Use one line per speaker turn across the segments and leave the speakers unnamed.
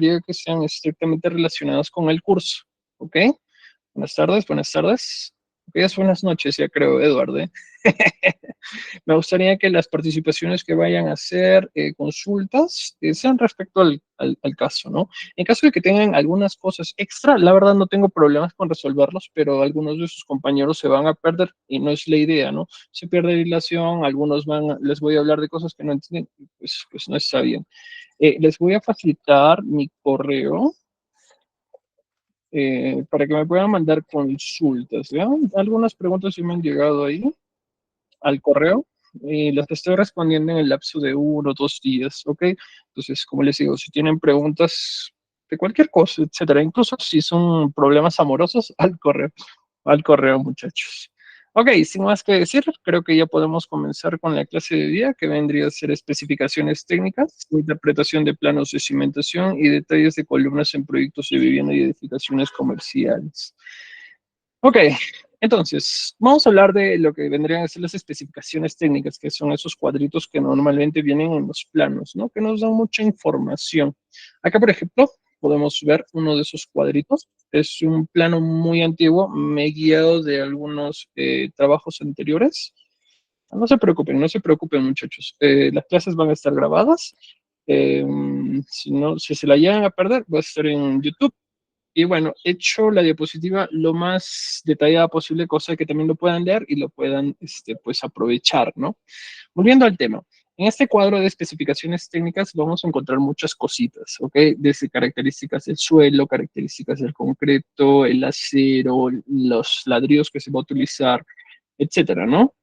que sean estrictamente relacionadas con el curso, ¿ok? Buenas tardes, buenas tardes. Ok, es buenas noches, ya creo, Eduardo. ¿Eh? Me gustaría que las participaciones que vayan a hacer consultas sean respecto al caso, ¿no? En caso de que tengan algunas cosas extra, la verdad no tengo problemas con resolverlos, pero algunos de sus compañeros se van a perder y no es la idea, ¿no? Se pierde la relación, algunos les voy a hablar de cosas que no entienden, pues no está bien. Les voy a facilitar mi correo para que me puedan mandar consultas, ¿ya? Algunas preguntas sí me han llegado ahí al correo y las estoy respondiendo en el lapso de 1 o 2 días, ¿ok? Entonces, como les digo, si tienen preguntas de cualquier cosa, etcétera, incluso si son problemas amorosos, al correo, muchachos. Ok, sin más que decir, creo que ya podemos comenzar con la clase de día, que vendría a ser especificaciones técnicas, interpretación de planos de cimentación y detalles de columnas en proyectos de vivienda y edificaciones comerciales. Ok, entonces, vamos a hablar de lo que vendrían a ser las especificaciones técnicas, que son esos cuadritos que normalmente vienen en los planos, ¿no? Que nos dan mucha información. Acá, por ejemplo, podemos ver uno de esos cuadritos. Es un plano muy antiguo, me he guiado de algunos trabajos anteriores. No se preocupen, no se preocupen, muchachos. Las clases van a estar grabadas. Eh, si no, si se la llegan a perder, va a estar en YouTube. Y bueno, he hecho la diapositiva lo más detallada posible, cosa que también lo puedan leer y lo puedan, pues, aprovechar, ¿no? Volviendo al tema. En este cuadro de especificaciones técnicas vamos a encontrar muchas cositas, ¿ok? Desde características del suelo, características del concreto, el acero, los ladrillos que se va a utilizar, etcétera, ¿no?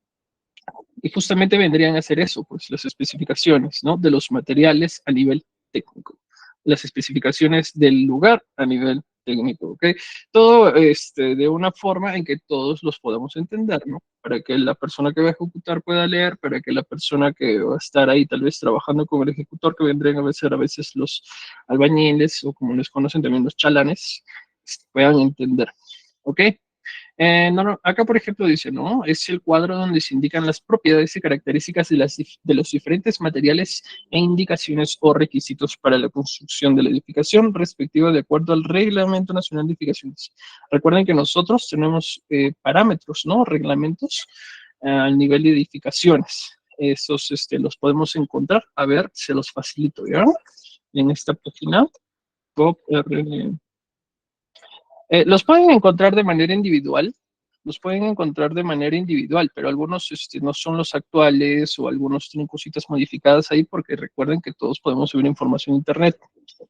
Y justamente vendrían a hacer eso, pues las especificaciones, ¿no? De los materiales a nivel técnico, las especificaciones del lugar a nivel técnico, ¿ok? Todo de una forma en que todos los podamos entender, ¿no? Para que la persona que va a ejecutar pueda leer, para que la persona que va a estar ahí tal vez trabajando con el ejecutor, que vendrían a veces los albañiles o como les conocen también los chalanes, puedan entender, ¿ok? No, no, acá, por ejemplo, dice, ¿no? Es el cuadro donde se indican las propiedades y características de los diferentes materiales e indicaciones o requisitos para la construcción de la edificación respectiva de acuerdo al Reglamento Nacional de Edificaciones. Recuerden que nosotros tenemos parámetros, ¿no? Reglamentos al nivel de edificaciones. Esos los podemos encontrar. A ver, se los facilito, ¿ya? En esta página, gov.r. Los pueden encontrar de manera individual, los pueden encontrar de manera individual, pero algunos no son los actuales o algunos tienen cositas modificadas ahí porque recuerden que todos podemos subir información a Internet.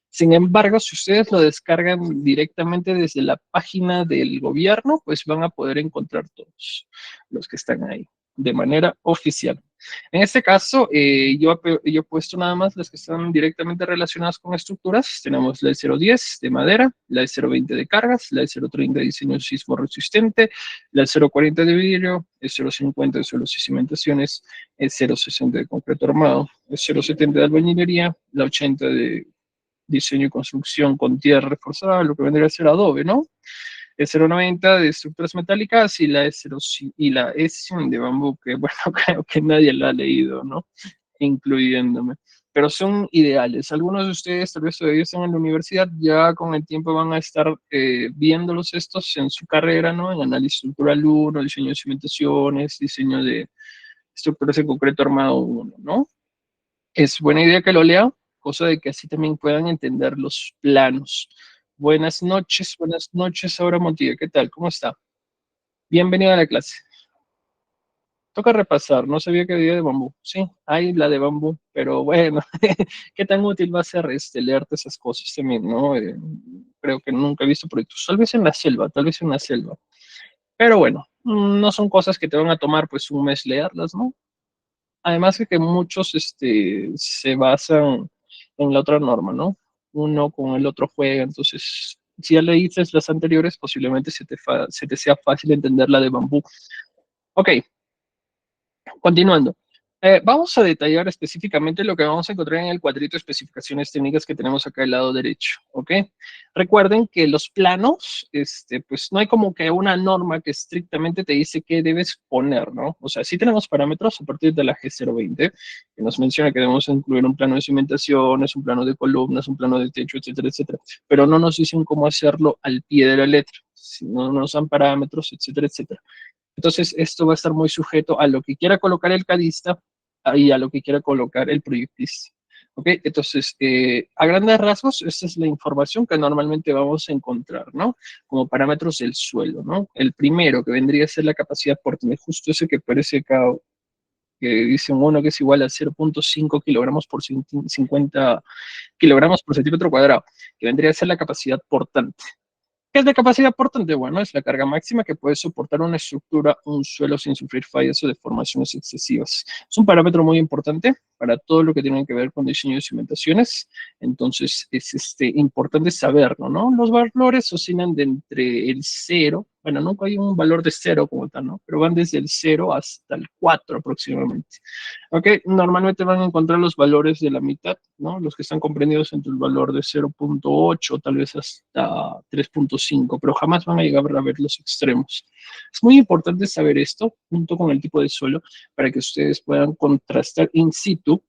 Sin embargo, si ustedes lo descargan directamente desde la página del gobierno, pues van a poder encontrar todos los que están ahí de manera oficial. En este caso, yo he puesto nada más las que están directamente relacionadas con estructuras. Tenemos la E010 de madera, la E020 de cargas, la E030 de diseño sismo resistente, la E040 de vidrio, E050 de suelos y cimentaciones, E060 de concreto armado, E070 de albañilería, la 80 de diseño y construcción con tierra reforzada, lo que vendría a ser adobe, ¿no? El 090 de estructuras metálicas y la E0 y la E100 de bambú, que bueno, creo que nadie la ha leído, ¿no? Incluyéndome. Pero son ideales. Algunos de ustedes tal vez todavía están en la universidad, ya con el tiempo van a estar viéndolos estos en su carrera, ¿no? En análisis estructural 1, diseño de cimentaciones, diseño de estructuras en concreto armado 1, ¿no? Es buena idea que lo lea, cosa de que así también puedan entender los planos. Buenas noches, Aura Montilla. ¿Qué tal? ¿Cómo está? Bienvenida a la clase. Toca repasar, no sabía que había de bambú. Sí, hay la de bambú, pero bueno, ¿qué tan útil va a ser leerte esas cosas también, no? Creo que nunca he visto proyectos, tal vez en la selva, tal vez en la selva. Pero bueno, no son cosas que te van a tomar pues un mes leerlas, ¿no? Además de que muchos se basan en la otra norma, ¿no? Uno con el otro juega, entonces, si ya leíste las anteriores, posiblemente se te sea fácil entender la de bambú. Ok, continuando. Vamos a detallar específicamente lo que vamos a encontrar en el cuadrito de especificaciones técnicas que tenemos acá al lado derecho, ¿ok? Recuerden que los planos, pues no hay como que una norma que estrictamente te dice qué debes poner, ¿no? O sea, sí tenemos parámetros a partir de la G020, que nos menciona que debemos incluir un plano de cimentaciones, un plano de columnas, un plano de techo, etcétera, etcétera, pero no nos dicen cómo hacerlo al pie de la letra, si no nos dan parámetros, etcétera, etcétera. Entonces, esto va a estar muy sujeto a lo que quiera colocar el cadista y a lo que quiera colocar el proyectista. ¿Ok? Entonces, a grandes rasgos, esta es la información que normalmente vamos a encontrar, ¿no? Como parámetros del suelo, ¿no? El primero, que vendría a ser la capacidad por tener justo ese que parece acá, que dice uno que es igual a 0.5 kilogramos por 50 kilogramos por centímetro cuadrado, que vendría a ser la capacidad portante. ¿Qué es de capacidad portante? Bueno, es la carga máxima que puede soportar una estructura o un suelo sin sufrir fallas o deformaciones excesivas. Es un parámetro muy importante para todo lo que tiene que ver con diseño de cimentaciones. Entonces, es importante saberlo, ¿no? Los valores oscilan de entre el cero, bueno, nunca hay un valor de cero como tal, ¿no? Pero van desde el cero hasta el 4 aproximadamente. ¿Ok? Normalmente van a encontrar los valores de la mitad, ¿no? Los que están comprendidos entre el valor de 0.8, tal vez hasta 3.5, pero jamás van a llegar a ver los extremos. Es muy importante saber esto junto con el tipo de suelo para que ustedes puedan contrastar in situ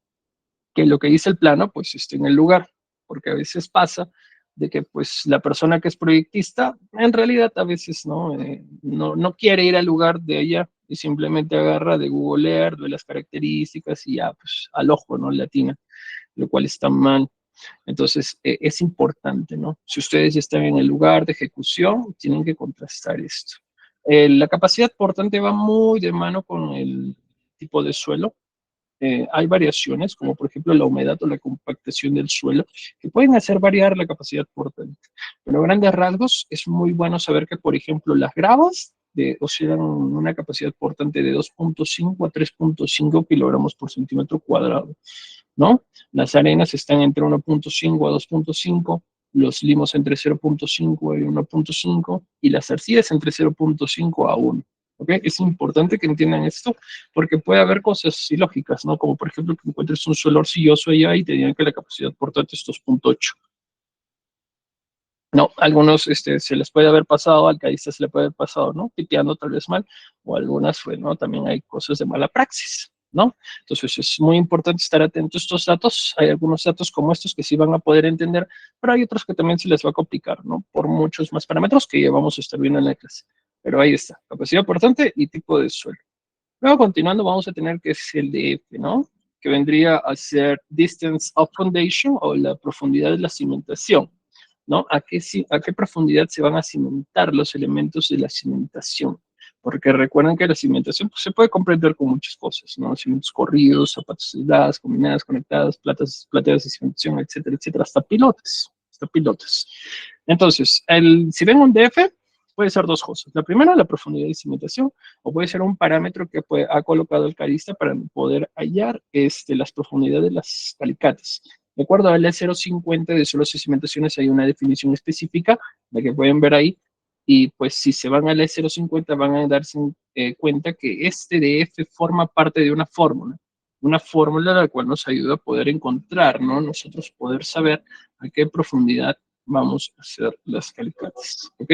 que lo que dice el plano pues esté en el lugar, porque a veces pasa de que pues la persona que es proyectista en realidad a veces no quiere ir al lugar de allá y simplemente agarra de Google Earth, de las características y ya pues al ojo, ¿no? Latina, lo cual está mal. Entonces, es importante, ¿no? Si ustedes ya están en el lugar de ejecución, tienen que contrastar esto. La capacidad portante va muy de mano con el tipo de suelo. Hay variaciones, como por ejemplo la humedad o la compactación del suelo, que pueden hacer variar la capacidad portante. Pero a grandes rasgos, es muy bueno saber que, por ejemplo, las gravas oscilan una capacidad portante de 2.5 a 3.5 kilogramos por centímetro cuadrado, ¿no? Las arenas están entre 1.5 a 2.5, los limos entre 0.5 y 1.5 y las arcillas entre 0.5 a 1. ¿Ok? Es importante que entiendan esto porque puede haber cosas ilógicas, ¿no? Como por ejemplo que encuentres un suelo arcilloso allá y te digan que la capacidad portante es 2.8. No, algunos se les puede haber pasado, al cadista se le puede haber pasado, ¿no? Piteando tal vez mal, o algunas fue, ¿no? También hay cosas de mala praxis, ¿no? Entonces es muy importante estar atento a estos datos. Hay algunos datos como estos que sí van a poder entender, pero hay otros que también se les va a complicar, ¿no? Por muchos más parámetros que ya vamos a estar viendo en la clase. Pero ahí está, capacidad portante y tipo de suelo. Luego, continuando, vamos a tener que es el DF, ¿no? Que vendría a ser Distance of Foundation o la profundidad de la cimentación, ¿no? A qué profundidad se van a cimentar los elementos de la cimentación? Porque recuerden que la cimentación pues, se puede comprender con muchas cosas, ¿no? Cimientos corridos, zapatos aisladas, combinadas, conectadas, plateas de cimentación, etcétera, etcétera, hasta pilotes, hasta pilotes. Entonces, si ven un DF, puede ser dos cosas. La primera, la profundidad de cimentación, o puede ser un parámetro que ha colocado el carista para poder hallar las profundidades de las calicatas. De acuerdo al E050 de suelos y cimentaciones hay una definición específica, la que pueden ver ahí, y pues si se van al E050 van a darse cuenta que este DF forma parte de una fórmula la cual nos ayuda a poder encontrar, ¿no? Nosotros poder saber a qué profundidad vamos a hacer las calicatas, ¿ok?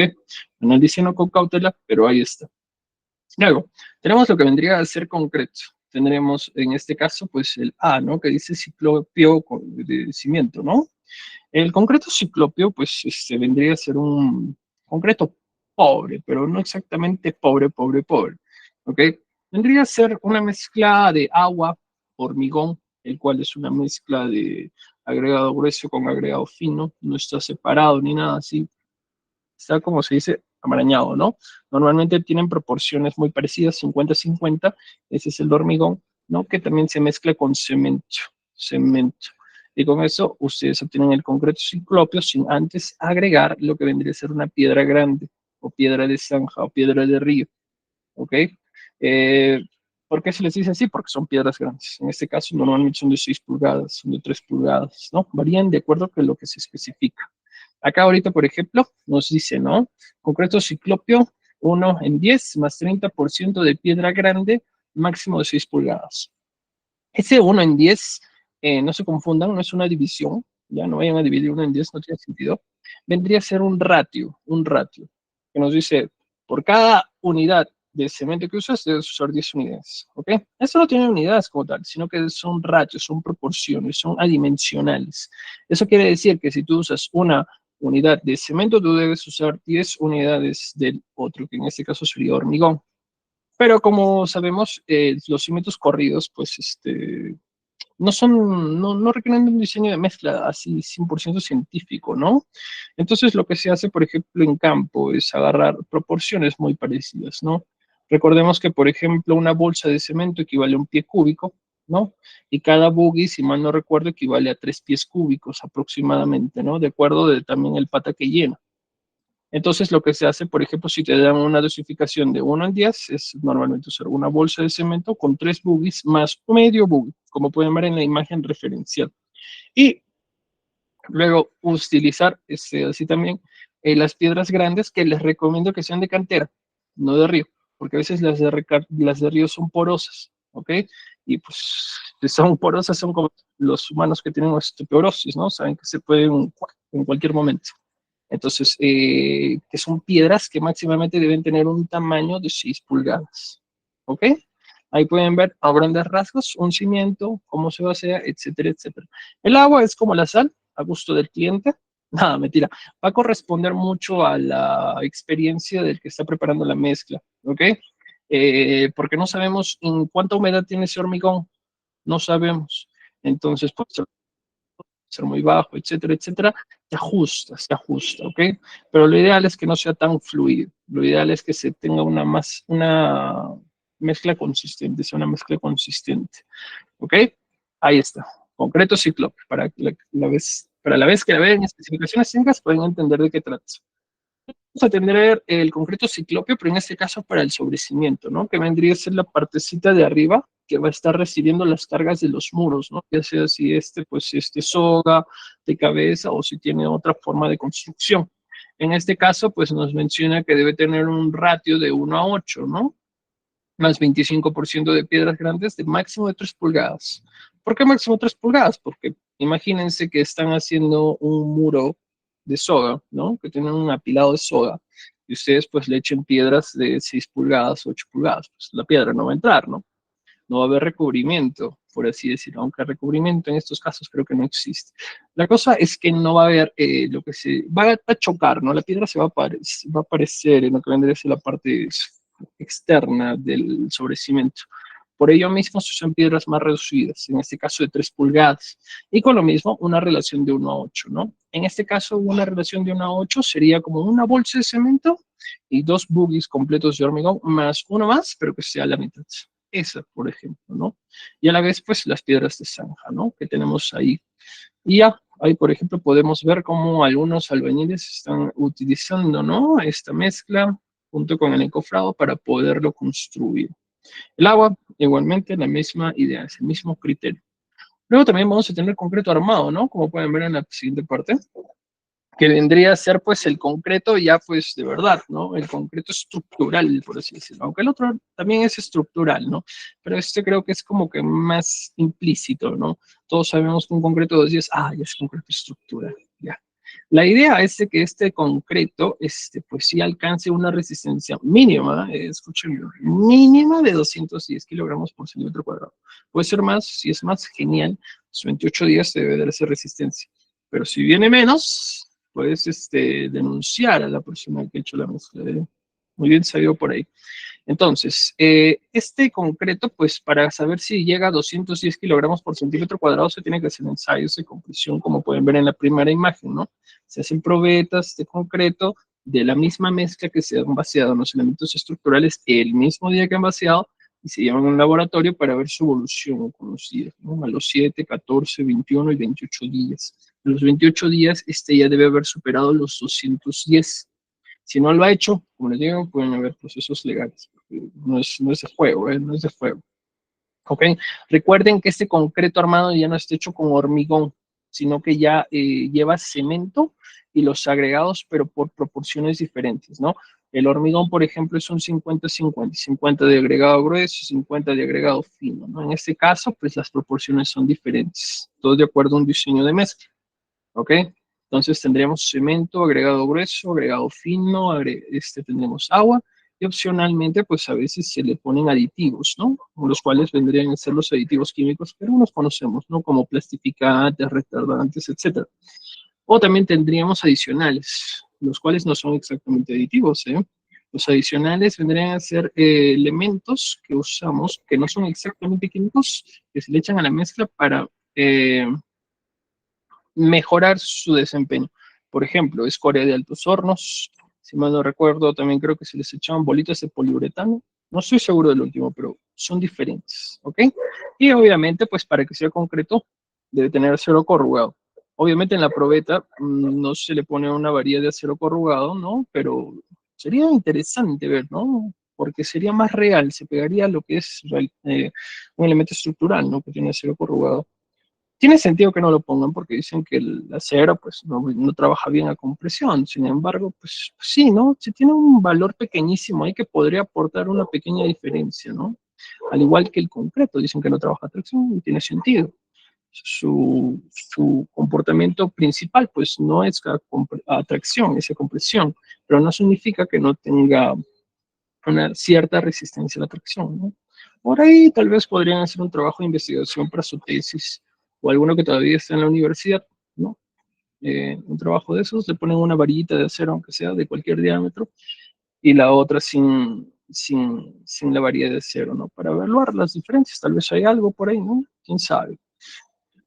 Analícenlo con cautela, pero ahí está. Luego, tenemos lo que vendría a ser concreto. Tendremos en este caso, pues el A, ¿no? Que dice ciclopio de cimiento, ¿no? El concreto ciclopio, pues vendría a ser un concreto pobre, pero no exactamente pobre, pobre, pobre, ¿ok? Vendría a ser una mezcla de agua, hormigón, el cual es una mezcla de agregado grueso con agregado fino, no está separado ni nada así, está como se dice, amarañado, ¿no? Normalmente tienen proporciones muy parecidas, 50-50, ese es el de hormigón, ¿no? Que también se mezcla con cemento. Y con eso ustedes obtienen el concreto ciclopio sin antes agregar lo que vendría a ser una piedra grande, o piedra de zanja, o piedra de río, ¿ok? Eh, ¿Por qué se les dice así? Porque son piedras grandes. En este caso normalmente son de 6 pulgadas, son de 3 pulgadas, ¿no? Varían de acuerdo con lo que se especifica. Acá ahorita, por ejemplo, nos dice, ¿no? Concreto ciclopio 1 en 10 más 30% de piedra grande, máximo de 6 pulgadas. Ese 1 en 10, no se confundan, no es una división, ya no vayan a dividir 1 en 10, no tiene sentido. Vendría a ser un ratio, que nos dice, por cada unidad de cemento que usas, debes usar 10 unidades, ¿ok? Esto no tiene unidades como tal, sino que son ratios, son proporciones, son adimensionales. Eso quiere decir que si tú usas una unidad de cemento, tú debes usar 10 unidades del otro, que en este caso sería hormigón. Pero como sabemos, los cimientos corridos, pues, no requieren un diseño de mezcla así 100% científico, ¿no? Entonces, lo que se hace, por ejemplo, en campo es agarrar proporciones muy parecidas, ¿no? Recordemos que, por ejemplo, una bolsa de cemento equivale a un pie cúbico, ¿no? Y cada buggy, si mal no recuerdo, equivale a 3 pies cúbicos aproximadamente, ¿no? De acuerdo de también el pata que llena. Entonces, lo que se hace, por ejemplo, si te dan una dosificación de 1 en 10, es normalmente usar una bolsa de cemento con 3 buggies más medio buggy, como pueden ver en la imagen referencial. Y luego utilizar así también las piedras grandes, que les recomiendo que sean de cantera, no de río, porque a veces las de río son porosas, ¿ok? Y pues si son porosas, son como los humanos que tienen osteoporosis, ¿no? Saben que se pueden en cualquier momento. Entonces, que son piedras que máximamente deben tener un tamaño de 6 pulgadas. ¿Ok? Ahí pueden ver a grandes rasgos un cimiento, cómo se vacía, etcétera, etcétera. El agua es como la sal, a gusto del cliente. Nada, mentira. Va a corresponder mucho a la experiencia del que está preparando la mezcla. ¿Ok? Porque no sabemos en cuánta humedad tiene ese hormigón. No sabemos. Entonces, pues ser muy bajo, etcétera, etcétera, se ajusta, ¿ok? Pero lo ideal es que no sea tan fluido. Lo ideal es que se tenga una mezcla consistente, sea una mezcla consistente, ¿ok? Ahí está. Concreto ciclope. Para la vez que la vean en especificaciones técnicas, pueden entender de qué trata. Vamos a tener el concreto ciclopio, pero en este caso para el sobrecimiento, ¿no? Que vendría a ser la partecita de arriba que va a estar recibiendo las cargas de los muros, ¿no? Ya sea si pues soga de cabeza o si tiene otra forma de construcción. En este caso, pues nos menciona que debe tener un ratio de 1 a 8, ¿no? Más 25% de piedras grandes de máximo de 3 pulgadas. ¿Por qué máximo 3 pulgadas? Porque imagínense que están haciendo un muro de soga, ¿no? Que tienen un apilado de soga, y ustedes pues le echen piedras de 6 pulgadas, 8 pulgadas, pues la piedra no va a entrar, ¿no? No va a haber recubrimiento, por así decirlo, aunque recubrimiento en estos casos creo que no existe. La cosa es que no va a haber lo que se va a chocar, ¿no? La piedra va a aparecer en lo que vendría a ser la parte externa del sobrecimiento. Por ello mismo se usan piedras más reducidas, en este caso de 3 pulgadas. Y con lo mismo, una relación de 1 a 8, ¿no? En este caso, una relación de 1 a 8 sería como una bolsa de cemento y 2 buggies completos de hormigón, más uno más, pero que sea la mitad. Esa, por ejemplo, ¿no? Y a la vez, pues, las piedras de zanja, ¿no? Que tenemos ahí. Y ya, ahí, por ejemplo, podemos ver cómo algunos albañiles están utilizando, ¿no? Esta mezcla junto con el encofrado para poderlo construir. El agua, igualmente, la misma idea, es el mismo criterio. Luego también vamos a tener concreto armado, ¿no? Como pueden ver en la siguiente parte, que vendría a ser pues el concreto ya pues de verdad, ¿no? El concreto estructural, por así decirlo. Aunque el otro también es estructural, ¿no? Pero este creo que es como que más implícito, ¿no? Todos sabemos que un concreto de 2 días, ya es concreto estructural, ya. La idea es de que este concreto, pues sí alcance una resistencia mínima, escuchen, mínima de 210 kilogramos por centímetro cuadrado. Puede ser más, si es más, genial, los 28 días debe dar esa resistencia. Pero si viene menos, puedes denunciar a la persona que ha hecho la mezcla. Muy bien sabido por ahí. Entonces, este concreto, pues para saber si llega a 210 kilogramos por centímetro cuadrado, se tiene que hacer ensayos de compresión, como pueden ver en la primera imagen, ¿no? Se hacen probetas de concreto de la misma mezcla que se han vaciado en los elementos estructurales el mismo día que han vaciado y se llevan a un laboratorio para ver su evolución con los días, ¿no? A los 7, 14, 21 y 28 días. A los 28 días, ya debe haber superado los 210. Si no lo ha hecho, como les digo, pueden haber procesos legales. No es de juego, no es de juego. ¿Ok? Recuerden que este concreto armado ya no está hecho con hormigón, sino que ya lleva cemento y los agregados, pero por proporciones diferentes, ¿no? El hormigón, por ejemplo, es un 50-50, 50 de agregado grueso y 50 de agregado fino, ¿no? En este caso, pues las proporciones son diferentes, todo de acuerdo a un diseño de mezcla, ¿ok? Entonces tendríamos cemento, agregado grueso, agregado fino, tendremos agua, y opcionalmente, pues a veces se le ponen aditivos, ¿no? Los cuales vendrían a ser los aditivos químicos que algunos conocemos, ¿no? Como plastificantes, retardantes, etcétera. O también tendríamos adicionales, los cuales no son exactamente aditivos, ¿eh? Los adicionales vendrían a ser elementos que usamos, que no son exactamente químicos, que se le echan a la mezcla para mejorar su desempeño. Por ejemplo, escoria de altos hornos, si mal no recuerdo, también creo que se les echaban bolitas de poliuretano. No estoy seguro del último, pero son diferentes, ¿ok? Y obviamente, pues para que sea concreto, debe tener acero corrugado. Obviamente en la probeta no se le pone una varilla de acero corrugado, ¿no? Pero sería interesante ver, ¿no? Porque sería más real, se pegaría a lo que es un elemento estructural, ¿no? Que tiene acero corrugado. Tiene sentido que no lo pongan porque dicen que el acero pues no trabaja bien a compresión. Sin embargo, pues sí, ¿no? Si tiene un valor pequeñísimo ahí que podría aportar una pequeña diferencia, ¿no? Al igual que el concreto, dicen que no trabaja a tracción y tiene sentido. Su comportamiento principal pues no es a tracción, es a compresión, pero no significa que no tenga una cierta resistencia a la tracción, ¿no? Por ahí tal vez podrían hacer un trabajo de investigación para su tesis o alguno que todavía está en la universidad, ¿no? Un trabajo de esos, le ponen una varillita de acero, aunque sea de cualquier diámetro, y la otra sin la varilla de acero, ¿no? Para evaluar las diferencias, tal vez hay algo por ahí, ¿no? ¿Quién sabe?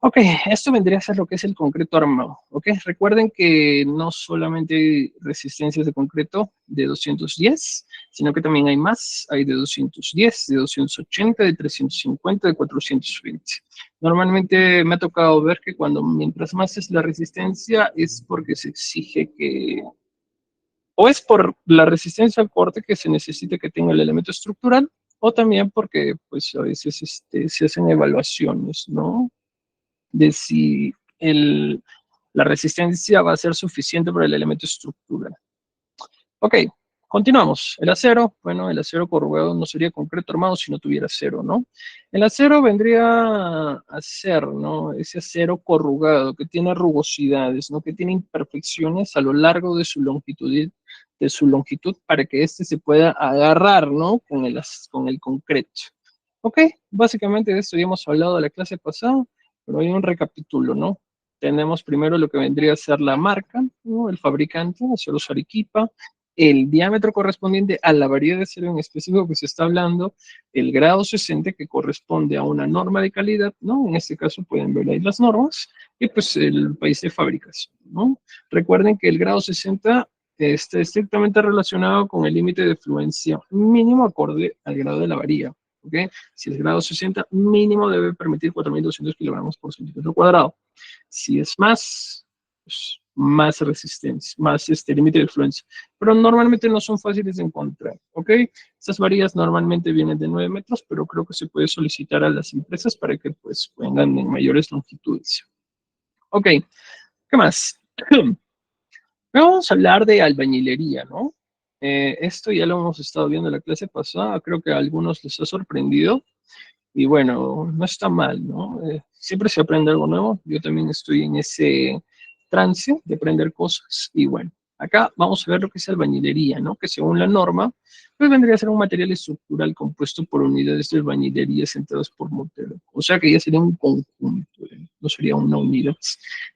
Ok, esto vendría a ser lo que es el concreto armado. Ok, recuerden que no solamente hay resistencias de concreto de 210, sino que también hay más. Hay de 210, de 280, de 350, de 420. Normalmente me ha tocado ver que mientras más es la resistencia, es porque se exige que, o es por la resistencia al corte que se necesita que tenga el elemento estructural, o también porque pues a veces se hacen evaluaciones, ¿no? De si la resistencia va a ser suficiente para el elemento estructural. Ok, continuamos. El acero, bueno, el acero corrugado no sería concreto armado si no tuviera acero, ¿no? El acero vendría a ser, ¿no? Ese acero corrugado que tiene rugosidades, ¿no? Que tiene imperfecciones a lo largo de su longitud para que éste se pueda agarrar, ¿no? Con el concreto. Ok, básicamente de esto ya hemos hablado de la clase pasada, pero hay un recapitulo, ¿no? Tenemos primero lo que vendría a ser la marca, ¿no? El fabricante, Aceros Arequipa, el diámetro correspondiente a la variedad de acero en específico que se está hablando, el grado 60 que corresponde a una norma de calidad, ¿no? En este caso pueden ver ahí las normas, y pues el país de fabricación, ¿no? Recuerden que el grado 60 está estrictamente relacionado con el límite de fluencia mínimo acorde al grado de la varilla. ¿Ok? Si es grado 60, mínimo debe permitir 4.200 kilogramos por centímetro cuadrado. Si es más, pues, más resistencia, más límite de influencia. Pero normalmente no son fáciles de encontrar, ¿ok? Estas varillas normalmente vienen de 9 metros, pero creo que se puede solicitar a las empresas para que pues vengan en mayores longitudes. Ok, ¿qué más? Vamos a hablar de albañilería, ¿no? Esto ya lo hemos estado viendo en la clase pasada, creo que a algunos les ha sorprendido. Y bueno, no está mal, ¿no? Siempre se aprende algo nuevo. Yo también estoy en ese trance de aprender cosas. Y bueno, acá vamos a ver lo que es albañilería, ¿no? Que según la norma, pues vendría a ser un material estructural compuesto por unidades de albañilería centradas por mortero. O sea que ya sería un conjunto, no sería una unidad.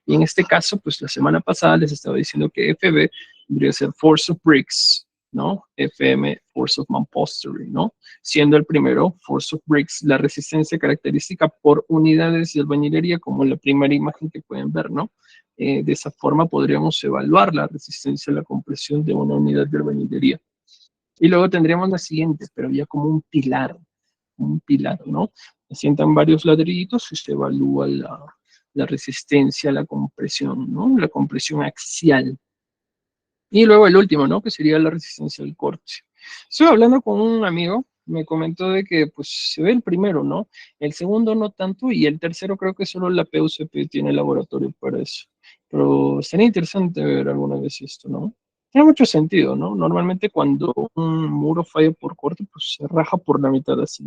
Y en este caso, pues la semana pasada les estaba diciendo que FB vendría a ser Force of Bricks, ¿no? FM, Force of Mampostery, ¿no? Siendo el primero, Force of Bricks, la resistencia característica por unidades de albañilería, como la primera imagen que pueden ver, ¿no? De esa forma podríamos evaluar la resistencia a la compresión de una unidad de albañilería. Y luego tendríamos la siguiente, pero ya como un pilar, ¿no? Se sientan varios ladrillitos y se evalúa la resistencia a la compresión, ¿no? La compresión axial. Y luego el último, ¿no? Que sería la resistencia al corte. Estoy hablando con un amigo, me comentó de que pues se ve el primero, ¿no? El segundo no tanto y el tercero creo que solo la PUCP tiene laboratorio para eso. Pero sería interesante ver alguna vez esto, ¿no? Tiene mucho sentido, ¿no? Normalmente cuando un muro falla por corte, pues se raja por la mitad así.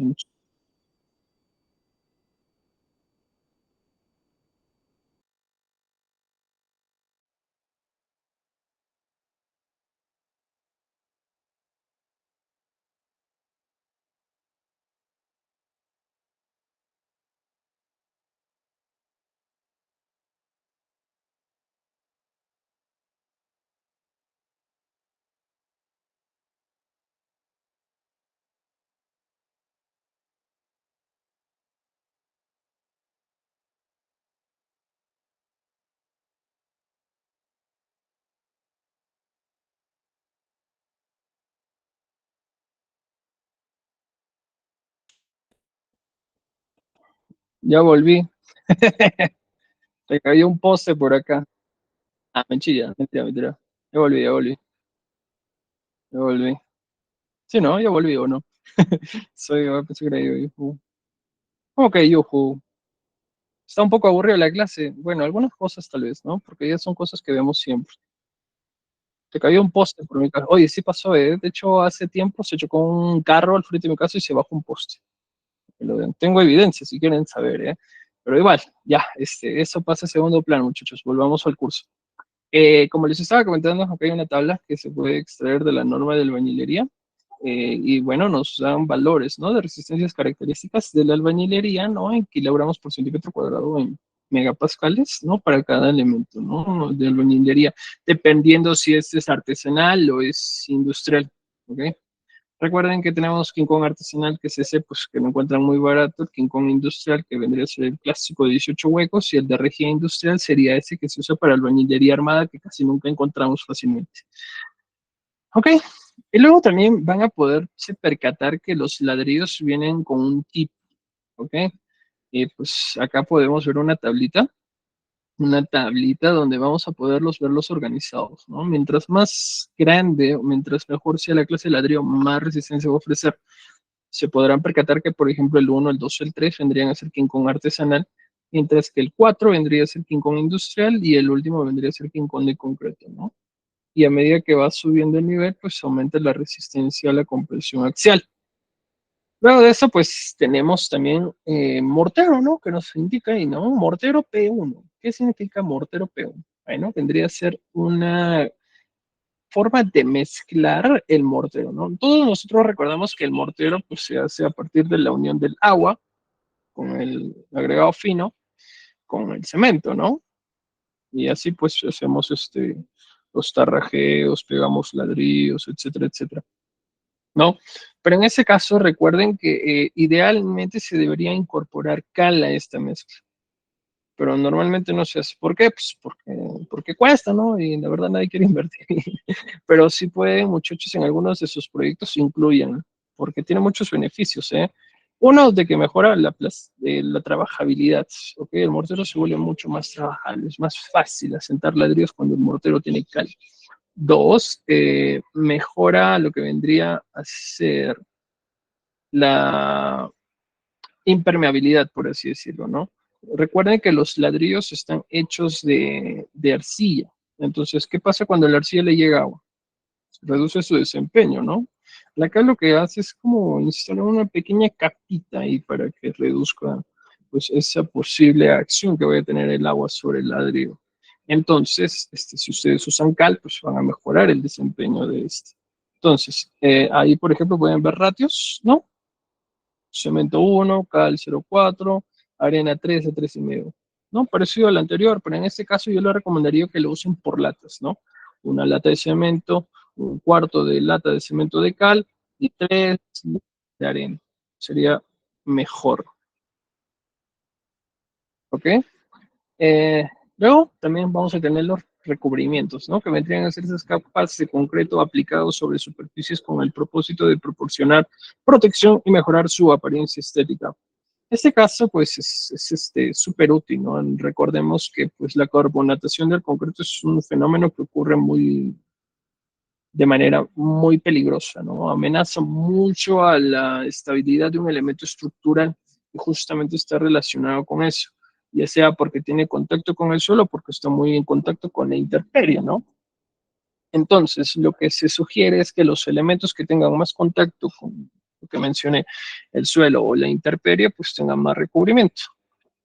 Ya volví. Te cayó un poste por acá. Ah, mentira, mentira, mentira. Ya volví, ya volví, ya volví. Sí, ¿no? Ya volví, ¿o no? Soy, pensé que era yo, yujú. ¿Cómo que yujú? Está un poco aburrido la clase. Bueno, algunas cosas tal vez, ¿no? Porque ya son cosas que vemos siempre. Te cayó un poste por mi casa. Oye, sí pasó, ¿eh? De hecho, hace tiempo se chocó un carro al frente de mi casa y se bajó un poste. Tengo evidencia si quieren saber, ¿eh? Pero igual, ya, eso pasa a segundo plano, muchachos. Volvamos al curso. Como les estaba comentando, acá hay una tabla que se puede extraer de la norma de albañilería. Y bueno, nos dan valores, ¿no? De resistencias características de la albañilería, ¿no? En kilogramos por centímetro cuadrado en megapascales, ¿no? Para cada elemento, ¿no? De albañilería, dependiendo si este es artesanal o es industrial, ¿ok? Recuerden que tenemos King Kong artesanal, que es ese, pues que lo encuentran muy barato, el King Kong industrial, que vendría a ser el clásico de 18 huecos, y el de rejilla industrial sería ese que se usa para albañilería armada, que casi nunca encontramos fácilmente. Ok, y luego también van a poderse percatar que los ladrillos vienen con un tip, ok. Y pues acá podemos ver una tablita donde vamos a poderlos verlos organizados, ¿no? Mientras más grande, mientras mejor sea la clase de ladrillo, más resistencia va a ofrecer. Se podrán percatar que, por ejemplo, el uno, el 2, el 3 vendrían a ser King Kong artesanal, mientras que el 4 vendría a ser King Kong industrial y el último vendría a ser King Kong de concreto, ¿no? Y a medida que va subiendo el nivel, pues aumenta la resistencia a la compresión axial. Luego de eso, pues tenemos también mortero, ¿no? Que nos indica ahí, ¿no? Mortero P1. ¿Qué significa mortero P1? Bueno, vendría a ser una forma de mezclar el mortero, ¿no? Todos nosotros recordamos que el mortero pues, se hace a partir de la unión del agua con el agregado fino, con el cemento, ¿no? Y así pues hacemos los tarrajeos, pegamos ladrillos, etcétera, etcétera, ¿no? Pero en ese caso recuerden que idealmente se debería incorporar cal a esta mezcla, pero normalmente no se hace. ¿Por qué? Pues porque cuesta, ¿no? Y la verdad nadie quiere invertir. Pero sí pueden, muchachos, en algunos de sus proyectos incluyan, porque tiene muchos beneficios, ¿eh? Uno, de que mejora la trabajabilidad, ¿ok? El mortero se vuelve mucho más trabajable, es más fácil asentar ladrillos cuando el mortero tiene cal. Dos, mejora lo que vendría a ser la impermeabilidad, por así decirlo, ¿no? Recuerden que los ladrillos están hechos de arcilla. Entonces, ¿qué pasa cuando la arcilla le llega agua? Reduce su desempeño, ¿no? Acá lo que hace es como instalar una pequeña capita ahí para que reduzca pues esa posible acción que vaya a tener el agua sobre el ladrillo. Entonces, si ustedes usan cal, pues van a mejorar el desempeño de este. Entonces, ahí por ejemplo pueden ver ratios, ¿no? Cemento 1, cal 0,4, arena 3 a 3,5. ¿No? Parecido al anterior, pero en este caso yo le recomendaría que lo usen por latas, ¿no? Una lata de cemento, un cuarto de lata de cemento de cal y 3 de arena. Sería mejor, ¿ok? Eh, Luego también vamos a tener los recubrimientos, ¿no? Que vendrían a ser esas capas de concreto aplicados sobre superficies con el propósito de proporcionar protección y mejorar su apariencia estética. Este caso, pues, es súper útil, ¿no? Recordemos que, pues, la carbonatación del concreto es un fenómeno que ocurre de manera muy peligrosa, ¿no? Amenaza mucho a la estabilidad de un elemento estructural y justamente está relacionado con eso, ya sea porque tiene contacto con el suelo o porque está muy en contacto con la intemperie, ¿no? Entonces, lo que se sugiere es que los elementos que tengan más contacto con lo que mencioné, el suelo o la intemperie, pues tengan más recubrimiento.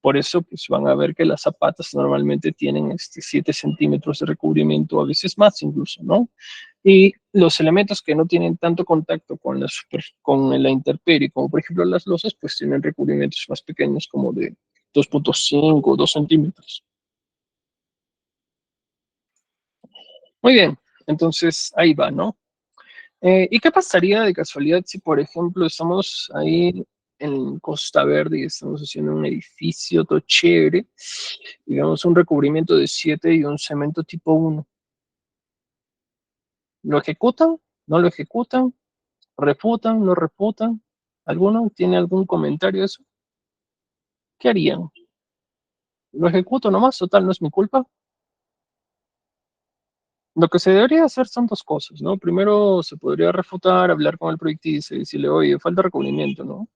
Por eso, pues van a ver que las zapatas normalmente tienen 7 centímetros de recubrimiento, a veces más incluso, ¿no? Y los elementos que no tienen tanto contacto con con la intemperie, como por ejemplo las losas, pues tienen recubrimientos más pequeños, como de 2,5 o 2 centímetros. Muy bien, entonces ahí va, ¿no? ¿Y qué pasaría de casualidad si, por ejemplo, estamos ahí en Costa Verde y estamos haciendo un edificio todo chévere, digamos un recubrimiento de 7 y un cemento tipo 1? ¿Lo ejecutan? ¿No lo ejecutan? ¿Refutan? ¿No refutan? ¿Alguno tiene algún comentario de eso? ¿Qué harían? ¿Lo ejecuto nomás? Total, no es mi culpa. Lo que se debería hacer son dos cosas, ¿no? Primero se podría refutar, hablar con el proyectista y decirle, oye, falta recubrimiento, ¿no?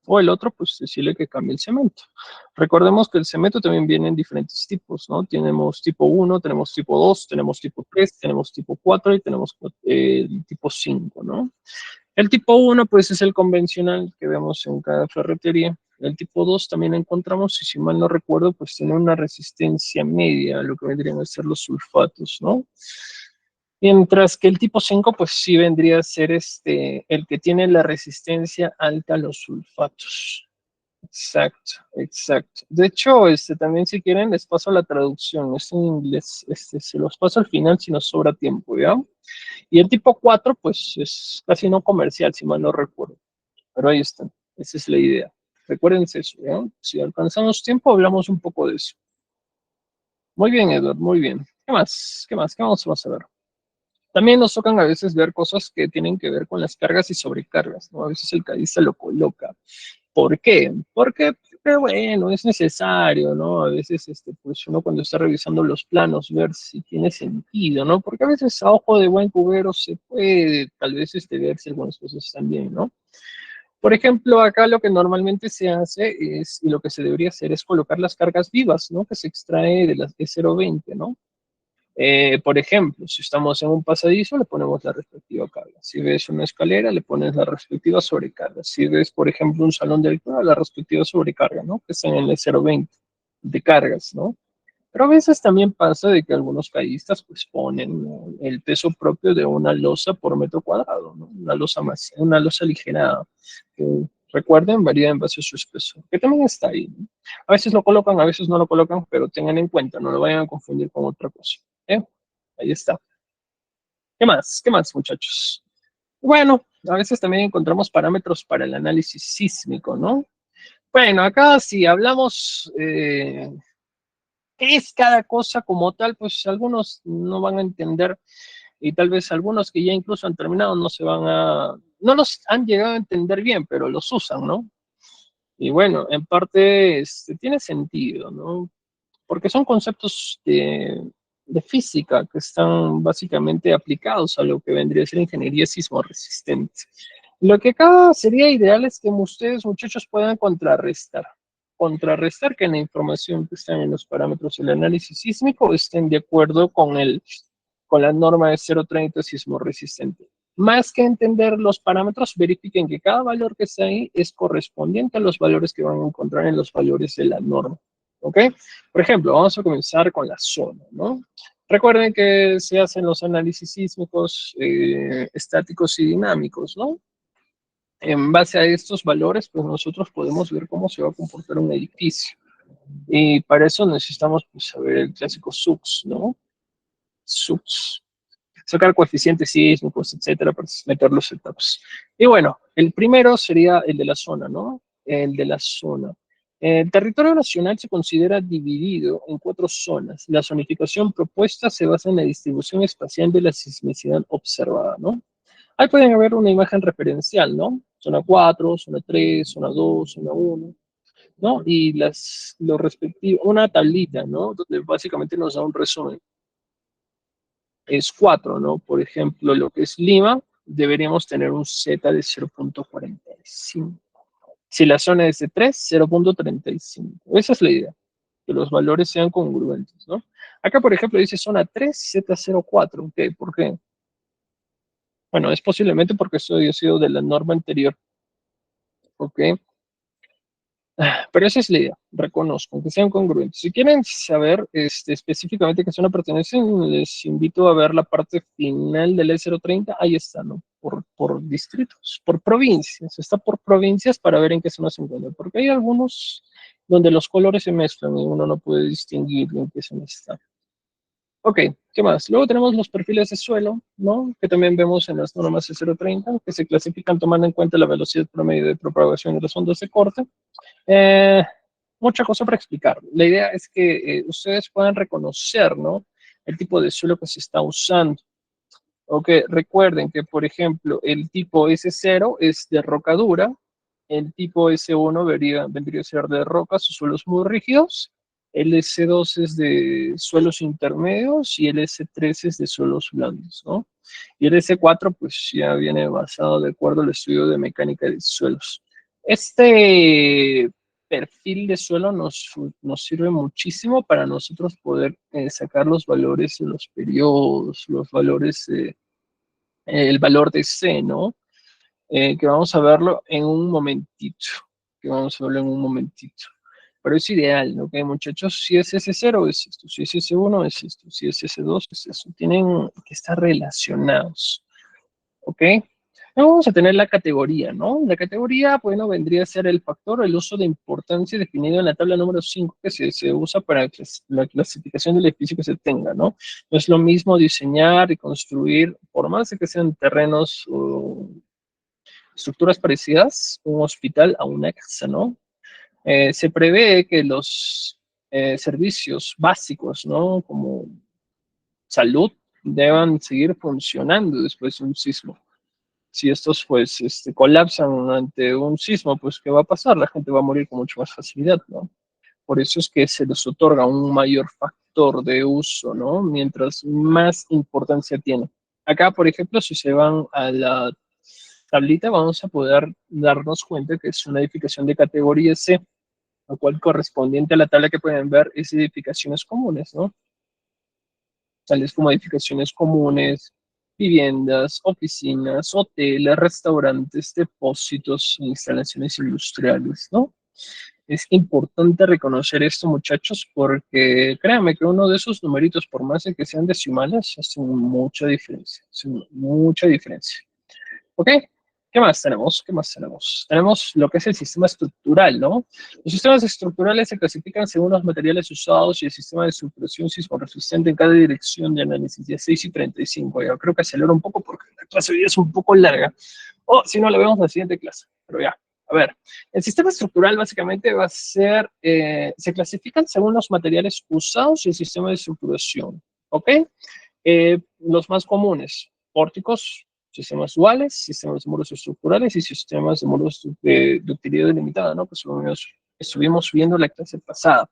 O el otro, pues decirle que cambie el cemento. Recordemos que el cemento también viene en diferentes tipos, ¿no? Tenemos tipo 1, tenemos tipo 2, tenemos tipo 3, tenemos tipo 4 y tenemos el tipo 5, ¿no? El tipo 1, pues es el convencional que vemos en cada ferretería. El tipo 2 también encontramos, y si mal no recuerdo, pues tiene una resistencia media a lo que vendrían a ser los sulfatos, ¿no? Mientras que el tipo 5, pues sí vendría a ser el que tiene la resistencia alta a los sulfatos. Exacto, exacto. De hecho, también si quieren les paso la traducción, es en inglés, se los paso al final si nos sobra tiempo, ¿ya? Y el tipo 4, pues es casi no comercial, si mal no recuerdo. Pero ahí está, esa es la idea. Recuérdense eso, ¿ya? Si alcanzamos tiempo, hablamos un poco de eso. Muy bien, Edward, muy bien. ¿Qué más? ¿Qué más? ¿Qué vamos a ver? También nos tocan a veces ver cosas que tienen que ver con las cargas y sobrecargas, ¿no? A veces el cadista lo coloca. ¿Por qué? Porque, bueno, es necesario, ¿no? A veces, pues uno cuando está revisando los planos, ver si tiene sentido, ¿no? Porque a veces a ojo de buen cubero se puede, tal vez, ver si algunas cosas están bien, ¿no? Por ejemplo, acá lo que normalmente se hace es, y lo que se debería hacer es colocar las cargas vivas, ¿no? Que se extrae de las E020, ¿no? Por ejemplo, si estamos en un pasadizo, le ponemos la respectiva carga. Si ves una escalera, le pones la respectiva sobrecarga. Si ves, por ejemplo, un salón de lectura, la respectiva sobrecarga, ¿no? Que están en el 0,20 de cargas, ¿no? Pero a veces también pasa de que algunos callistas pues ponen, ¿no?, el peso propio de una losa por metro cuadrado, ¿no? Una losa aligerada. Que, recuerden, varía en base a su espesor, que también está ahí, ¿no? A veces lo colocan, a veces no lo colocan, pero tengan en cuenta, no lo vayan a confundir con otra cosa. ¿Eh? Ahí está. ¿Qué más? ¿Qué más, muchachos? Bueno, a veces también encontramos parámetros para el análisis sísmico, ¿no? Bueno, acá si hablamos qué es cada cosa como tal, pues algunos no van a entender y tal vez algunos que ya incluso han terminado no los han llegado a entender bien, pero los usan, ¿no? Y bueno, en parte tiene sentido, ¿no? Porque son conceptos de física que están básicamente aplicados a lo que vendría a ser ingeniería sismo resistente. Lo que acá sería ideal es que ustedes, muchachos, puedan contrarrestar que la información que está en los parámetros del análisis sísmico estén de acuerdo con la norma de 0,30 sismo resistente. Más que entender los parámetros, verifiquen que cada valor que está ahí es correspondiente a los valores que van a encontrar en los valores de la norma. ¿Ok? Por ejemplo, vamos a comenzar con la zona, ¿no? Recuerden que se hacen los análisis sísmicos estáticos y dinámicos, ¿no? En base a estos valores, pues nosotros podemos ver cómo se va a comportar un edificio. Y para eso necesitamos pues, saber el clásico SUX, ¿no? SUX. Sacar coeficientes sísmicos, etcétera, para meter los setups. Y bueno, el primero sería el de la zona, ¿no? El de la zona. El territorio nacional se considera dividido en 4 zonas. La zonificación propuesta se basa en la distribución espacial de la sismicidad observada, ¿no? Ahí pueden ver una imagen referencial, ¿no? Zona 4, zona 3, zona 2, zona 1, ¿no? Y los respectivos, una tablita, ¿no? Donde básicamente nos da un resumen. Es 4, ¿no? Por ejemplo, lo que es Lima, deberíamos tener un Z de 0,45. Si la zona es de 3, 0,35. Esa es la idea, que los valores sean congruentes, ¿no? Acá, por ejemplo, dice zona 3Z04. ¿Ok? ¿Por qué? Bueno, es posiblemente porque esto haya sido de la norma anterior. ¿Ok? Pero esa es la idea, reconozco, que sean congruentes. Si quieren saber específicamente qué zona pertenecen, les invito a ver la parte final del E030. Ahí está, ¿no? Por distritos, por provincias. Está por provincias para ver en qué zona se encuentra. Porque hay algunos donde los colores se mezclan y uno no puede distinguir en qué zona está. Ok, ¿qué más? Luego tenemos los perfiles de suelo, ¿no? Que también vemos en las normas E030, que se clasifican tomando en cuenta la velocidad promedio de propagación de las ondas de corte. Eh, Mucha cosa para explicar. La idea es que ustedes puedan reconocer, ¿no? El tipo de suelo que se está usando. Ok, recuerden que, por ejemplo, el tipo S0 es de roca dura, el tipo S1 vendría a ser de rocas o suelos muy rígidos, el S2 es de suelos intermedios y el S3 es de suelos blandos, ¿no? Y el S4 pues ya viene basado de acuerdo al estudio de mecánica de suelos. Este perfil de suelo nos sirve muchísimo para nosotros poder sacar los valores de los periodos, los valores el valor de C, ¿no? Que vamos a verlo en un momentito, que vamos a verlo en un momentito. Pero es ideal, ¿no? Que muchachos, si es S0 es esto, si es S1 es esto, si es S2 es eso. Tienen que estar relacionados, ¿ok? Luego vamos a tener la categoría, ¿no? La categoría, bueno, vendría a ser el factor, el uso de importancia definido en la tabla número 5 que se usa para la clasificación del edificio que se tenga, ¿no? No es lo mismo diseñar y construir, por más de que sean terrenos o estructuras parecidas, un hospital a una casa, ¿no? Se prevé que los servicios básicos, ¿no? Como salud, deban seguir funcionando después de un sismo. Si estos pues colapsan ante un sismo, pues ¿qué va a pasar? La gente va a morir con mucha más facilidad, ¿no? Por eso es que se les otorga un mayor factor de uso, ¿no? Mientras más importancia tiene. Acá, por ejemplo, si se van a la tablita, vamos a poder darnos cuenta que es una edificación de categoría C, lo cual correspondiente a la tabla que pueden ver es edificaciones comunes, ¿no? Tales como edificaciones comunes, viviendas, oficinas, hoteles, restaurantes, depósitos, instalaciones industriales, ¿no? Es importante reconocer esto, muchachos, porque créanme que uno de esos numeritos, por más de que sean decimales, hace mucha diferencia, hace mucha diferencia. ¿Ok? ¿Qué más tenemos? ¿Qué más tenemos? Tenemos lo que es el sistema estructural, ¿no? Los sistemas estructurales se clasifican según los materiales usados y el sistema de estructuración sismoresistente en cada dirección de análisis, 16 y 35. Yo creo que acelero un poco porque la clase hoy es un poco larga. O si no, la vemos en la siguiente clase. Pero ya, a ver. El sistema estructural básicamente va a ser, se clasifican según los materiales usados y el sistema de estructuración. ¿Ok? Los más comunes, pórticos, sistemas duales, sistemas de muros estructurales y sistemas de muros de utilidad delimitada, ¿no? Pues estuvimos viendo la clase pasada.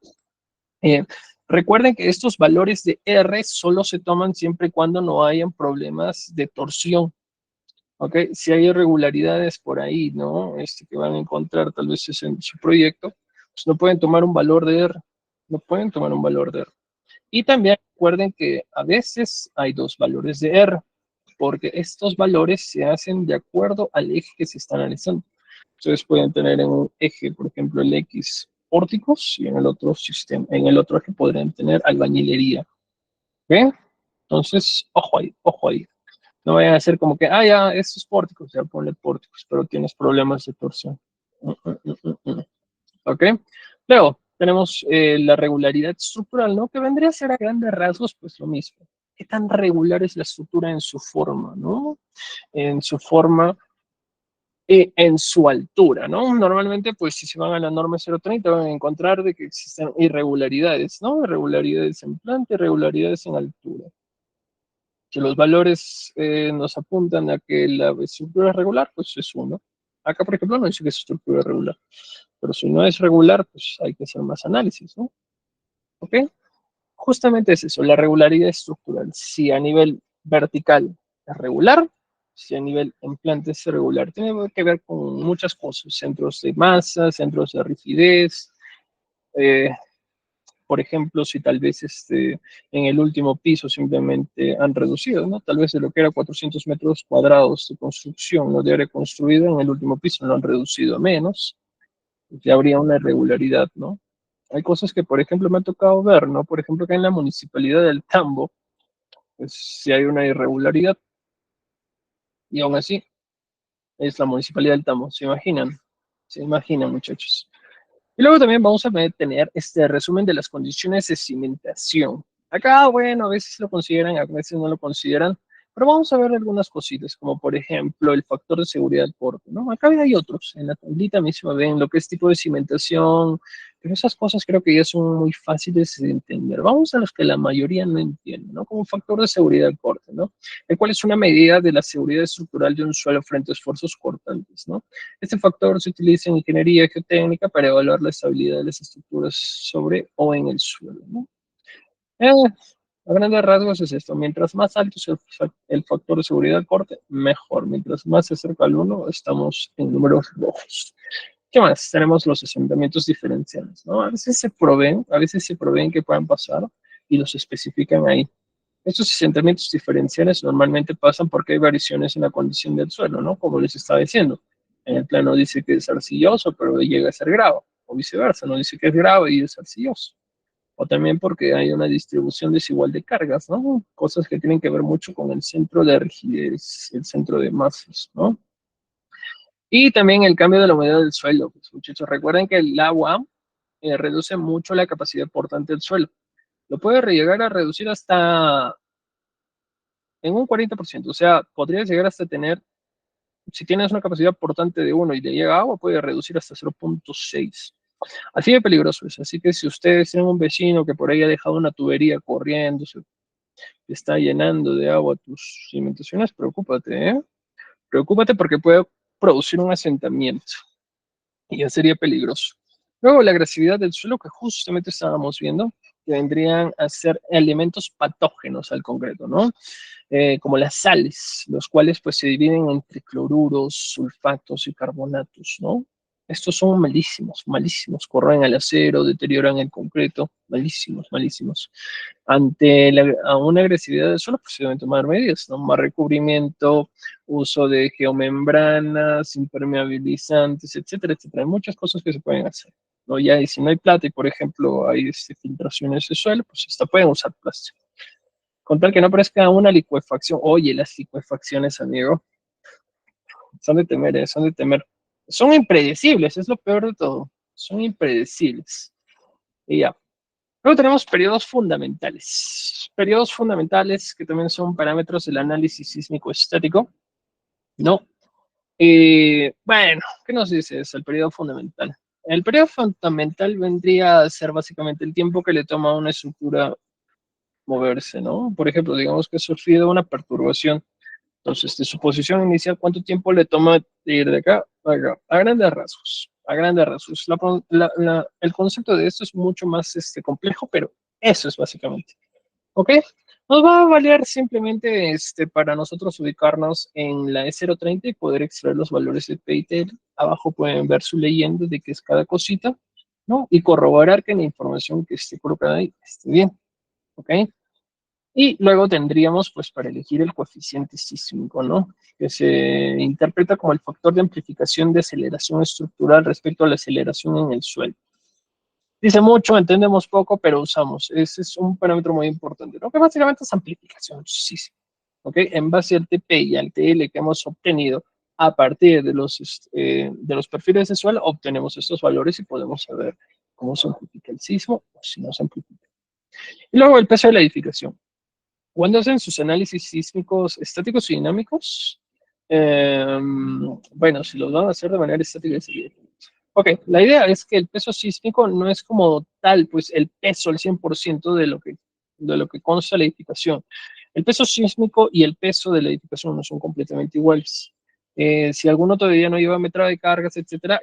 Eh, Recuerden que estos valores de R solo se toman siempre y cuando no hayan problemas de torsión, ¿ok? Si hay irregularidades por ahí, ¿no? Que van a encontrar tal vez es en su proyecto, pues no pueden tomar un valor de R, no pueden tomar un valor de R. Y también recuerden que a veces hay dos valores de R, porque estos valores se hacen de acuerdo al eje que se está analizando. Ustedes pueden tener en un eje, por ejemplo, el X pórticos y en el otro sistema, en el otro eje podrían tener albañilería. ¿Ven? Entonces, ojo ahí, ojo ahí. No vayan a hacer como que, ah, ya, estos pórticos, ya ponle pórticos, pero tienes problemas de torsión. ¿Ok? Luego, tenemos la regularidad estructural, ¿no? Que vendría a ser a grandes rasgos, pues lo mismo. ¿Qué tan regular es la estructura en su forma, ¿no? En su forma y en su altura, ¿no? Normalmente, pues si se van a la norma 030 van a encontrar de que existen irregularidades, ¿no? Irregularidades en planta, irregularidades en altura. Si los valores nos apuntan a que la estructura es regular, pues es uno. Acá, por ejemplo, no dice que es estructura regular. Pero si no es regular, pues hay que hacer más análisis, ¿no? ¿Ok? Justamente es eso, la regularidad estructural. Si a nivel vertical es regular, si a nivel en planta es irregular. Tiene que ver con muchas cosas, centros de masa, centros de rigidez, eh, por ejemplo, si tal vez en el último piso simplemente han reducido, ¿no? Tal vez de lo que era 400 metros cuadrados de construcción, ¿no? De área construida, en el último piso lo han reducido a menos, ya habría una irregularidad, ¿no? Hay cosas que, por ejemplo, me ha tocado ver, ¿no? Por ejemplo, que en la municipalidad del Tambo, pues si hay una irregularidad, y aún así es la municipalidad del Tambo, se imaginan, muchachos. Y luego también vamos a tener este resumen de las condiciones de cimentación. Acá, bueno, a veces lo consideran, a veces no lo consideran, pero vamos a ver algunas cositas, como por ejemplo el factor de seguridad del corte, ¿no? Acá hay otros, en la tablita misma ven lo que es tipo de cimentación, pero esas cosas creo que ya son muy fáciles de entender. Vamos a los que la mayoría no entiende, ¿no? Como factor de seguridad del corte, ¿no? El cual es una medida de la seguridad estructural de un suelo frente a esfuerzos cortantes, ¿no? Este factor se utiliza en ingeniería geotécnica para evaluar la estabilidad de las estructuras sobre o en el suelo, ¿no? Eh, a grandes rasgos es esto. Mientras más alto es el factor de seguridad del corte, mejor. Mientras más se acerca al 1, estamos en números rojos. ¿Qué más? Tenemos los asentamientos diferenciales, ¿no? A veces se proveen que puedan pasar y los especifican ahí. Estos asentamientos diferenciales normalmente pasan porque hay variaciones en la condición del suelo, ¿no? Como les estaba diciendo. En el plano dice que es arcilloso, pero llega a ser grava, o viceversa, no dice que es grava y es arcilloso. O también porque hay una distribución desigual de cargas, ¿no? Cosas que tienen que ver mucho con el centro de rigidez, el centro de masas, ¿no? Y también el cambio de la humedad del suelo. Pues, muchachos, recuerden que el agua reduce mucho la capacidad portante del suelo. Lo puede llegar a reducir hasta en un 40%. O sea, podrías llegar hasta tener, si tienes una capacidad portante de 1 y le llega agua, puede reducir hasta 0,6. Así de peligroso es. Así que si ustedes tienen un vecino que por ahí ha dejado una tubería corriendo, se está llenando de agua tus cimentaciones, preocúpate, ¿eh? Preocúpate porque puede producir un asentamiento y ya sería peligroso. Luego, la agresividad del suelo que justamente estábamos viendo, que vendrían a ser elementos patógenos al concreto, ¿no? Como las sales, los cuales pues se dividen entre cloruros, sulfatos y carbonatos, ¿no? Estos son malísimos, malísimos, corroen el acero, deterioran el concreto, malísimos, malísimos. Ante a una agresividad del suelo, pues se deben tomar medidas, ¿no? Más recubrimiento, uso de geomembranas, impermeabilizantes, etcétera, etcétera. Hay muchas cosas que se pueden hacer, ¿no? Ya, y si no hay plata y, por ejemplo, hay filtraciones de suelo, pues hasta pueden usar plástico. Con tal que no parezca una licuefacción. Oye, las licuefacciones, amigo, son de temer, son de temer. Son impredecibles, es lo peor de todo. Son impredecibles. Y ya. Luego tenemos periodos fundamentales. Periodos fundamentales que también son parámetros del análisis sísmico estático. No. Bueno, ¿qué nos dice eso? El periodo fundamental. El periodo fundamental vendría a ser básicamente el tiempo que le toma a una estructura moverse, ¿no? Por ejemplo, digamos que ha sufrido una perturbación. Entonces, de su posición inicial, ¿cuánto tiempo le toma de ir de acá a acá? A grandes rasgos. A grandes rasgos. El concepto de esto es mucho más complejo, pero eso es básicamente. ¿Ok? Nos va a valer simplemente para nosotros ubicarnos en la E030 y poder extraer los valores de P y T. Abajo pueden ver su leyenda de qué es cada cosita, ¿no? Y corroborar que la información que esté colocada ahí esté bien. ¿Ok? Y luego tendríamos, pues, para elegir el coeficiente sísmico, ¿no? Que se interpreta como el factor de amplificación de aceleración estructural respecto a la aceleración en el suelo. Dice mucho, entendemos poco, pero usamos. Ese es un parámetro muy importante, ¿no? Que básicamente es amplificación sísmica, ¿ok? En base al TP y al TL que hemos obtenido a partir de los perfiles de suelo, obtenemos estos valores y podemos saber cómo se amplifica el sismo o si no se amplifica. Y luego el peso de la edificación. Cuando hacen sus análisis sísmicos estáticos y dinámicos, bueno, si los van a hacer de manera estática, sería. Ok, la idea es que el peso sísmico no es como tal, pues el peso al 100% de lo que consta la edificación. El peso sísmico y el peso de la edificación no son completamente iguales. Si alguno todavía no lleva metralla de cargas, etcétera,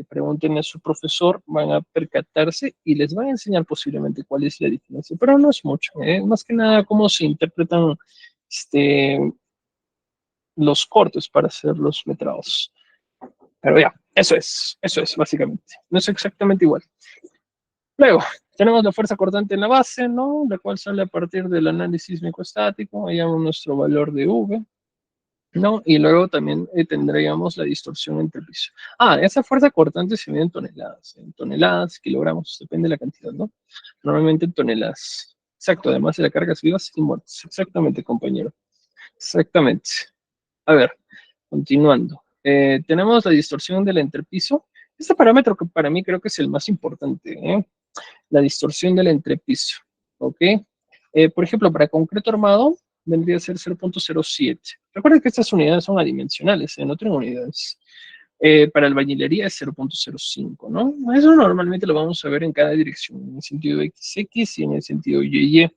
pregunten a su profesor, van a percatarse y les van a enseñar posiblemente cuál es la diferencia, pero no es mucho, más que nada cómo se interpretan los cortes para hacer los metrados. Pero ya, eso es básicamente. No es exactamente igual. Luego, tenemos la fuerza cortante en la base, ¿no? La cual sale a partir del análisis microstático, hallamos nuestro valor de V, ¿no? Y luego también tendríamos la distorsión entre el piso. Ah, esa fuerza cortante se mide en toneladas, kilogramos, depende de la cantidad, ¿no? Normalmente en toneladas. Exacto, además de las cargas vivas y muertas. Exactamente, compañero. Exactamente. A ver, continuando. Tenemos la distorsión del entrepiso. Este parámetro que para mí creo que es el más importante, ¿eh? La distorsión del entrepiso, ¿ok? Por ejemplo, para concreto armado vendría a ser 0.07. Recuerden que estas unidades son adimensionales, no tienen unidades. Para albañilería es 0.05, ¿no? Eso normalmente lo vamos a ver en cada dirección, en el sentido XX y en el sentido YY.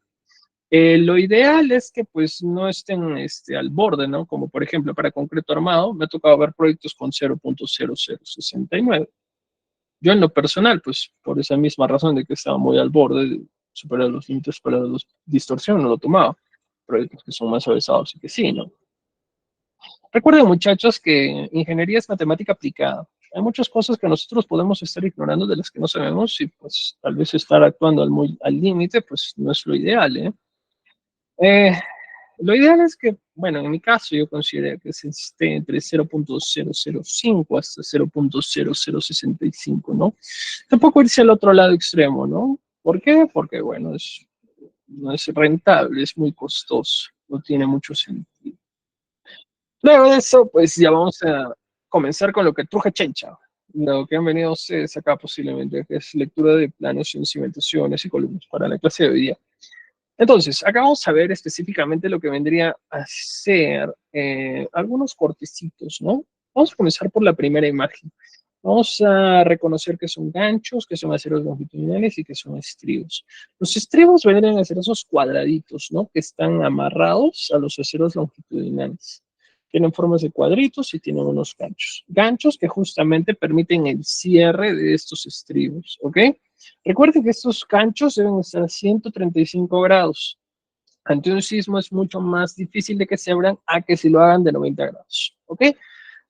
Lo ideal es que pues no estén al borde, ¿no? Como por ejemplo para concreto armado, me ha tocado ver proyectos con 0.0069. Yo en lo personal, pues por esa misma razón de que estaba muy al borde de superar los límites para la distorsión, no lo tomaba. Proyectos que son más avanzados y que sí, ¿no? Recuerden, muchachos, que ingeniería es matemática aplicada. Hay muchas cosas que nosotros podemos estar ignorando de las que no sabemos y pues tal vez estar actuando al límite, pues no es lo ideal, ¿eh? Eh, Lo ideal es que, bueno, en mi caso yo considero que se esté entre 0.005 hasta 0.0065, ¿no? Tampoco irse al otro lado extremo, ¿no? ¿Por qué? Porque, bueno, no es rentable, es muy costoso, no tiene mucho sentido. Luego de eso, pues ya vamos a comenzar con lo que truje chencha. Lo que han venido ustedes acá posiblemente, que es lectura de planos y cimentaciones y columnas para la clase de hoy día. Entonces, acá vamos a ver específicamente lo que vendría a ser algunos cortecitos, ¿no? Vamos a comenzar por la primera imagen. Vamos a reconocer que son ganchos, que son aceros longitudinales y que son estribos. Los estribos vendrían a ser esos cuadraditos, ¿no? Que están amarrados a los aceros longitudinales. Tienen formas de cuadritos y tienen unos ganchos. Ganchos que justamente permiten el cierre de estos estribos, ¿ok? Recuerden que estos ganchos deben estar a 135 grados. Ante un sismo es mucho más difícil de que se abran a que si lo hagan de 90 grados, ¿ok?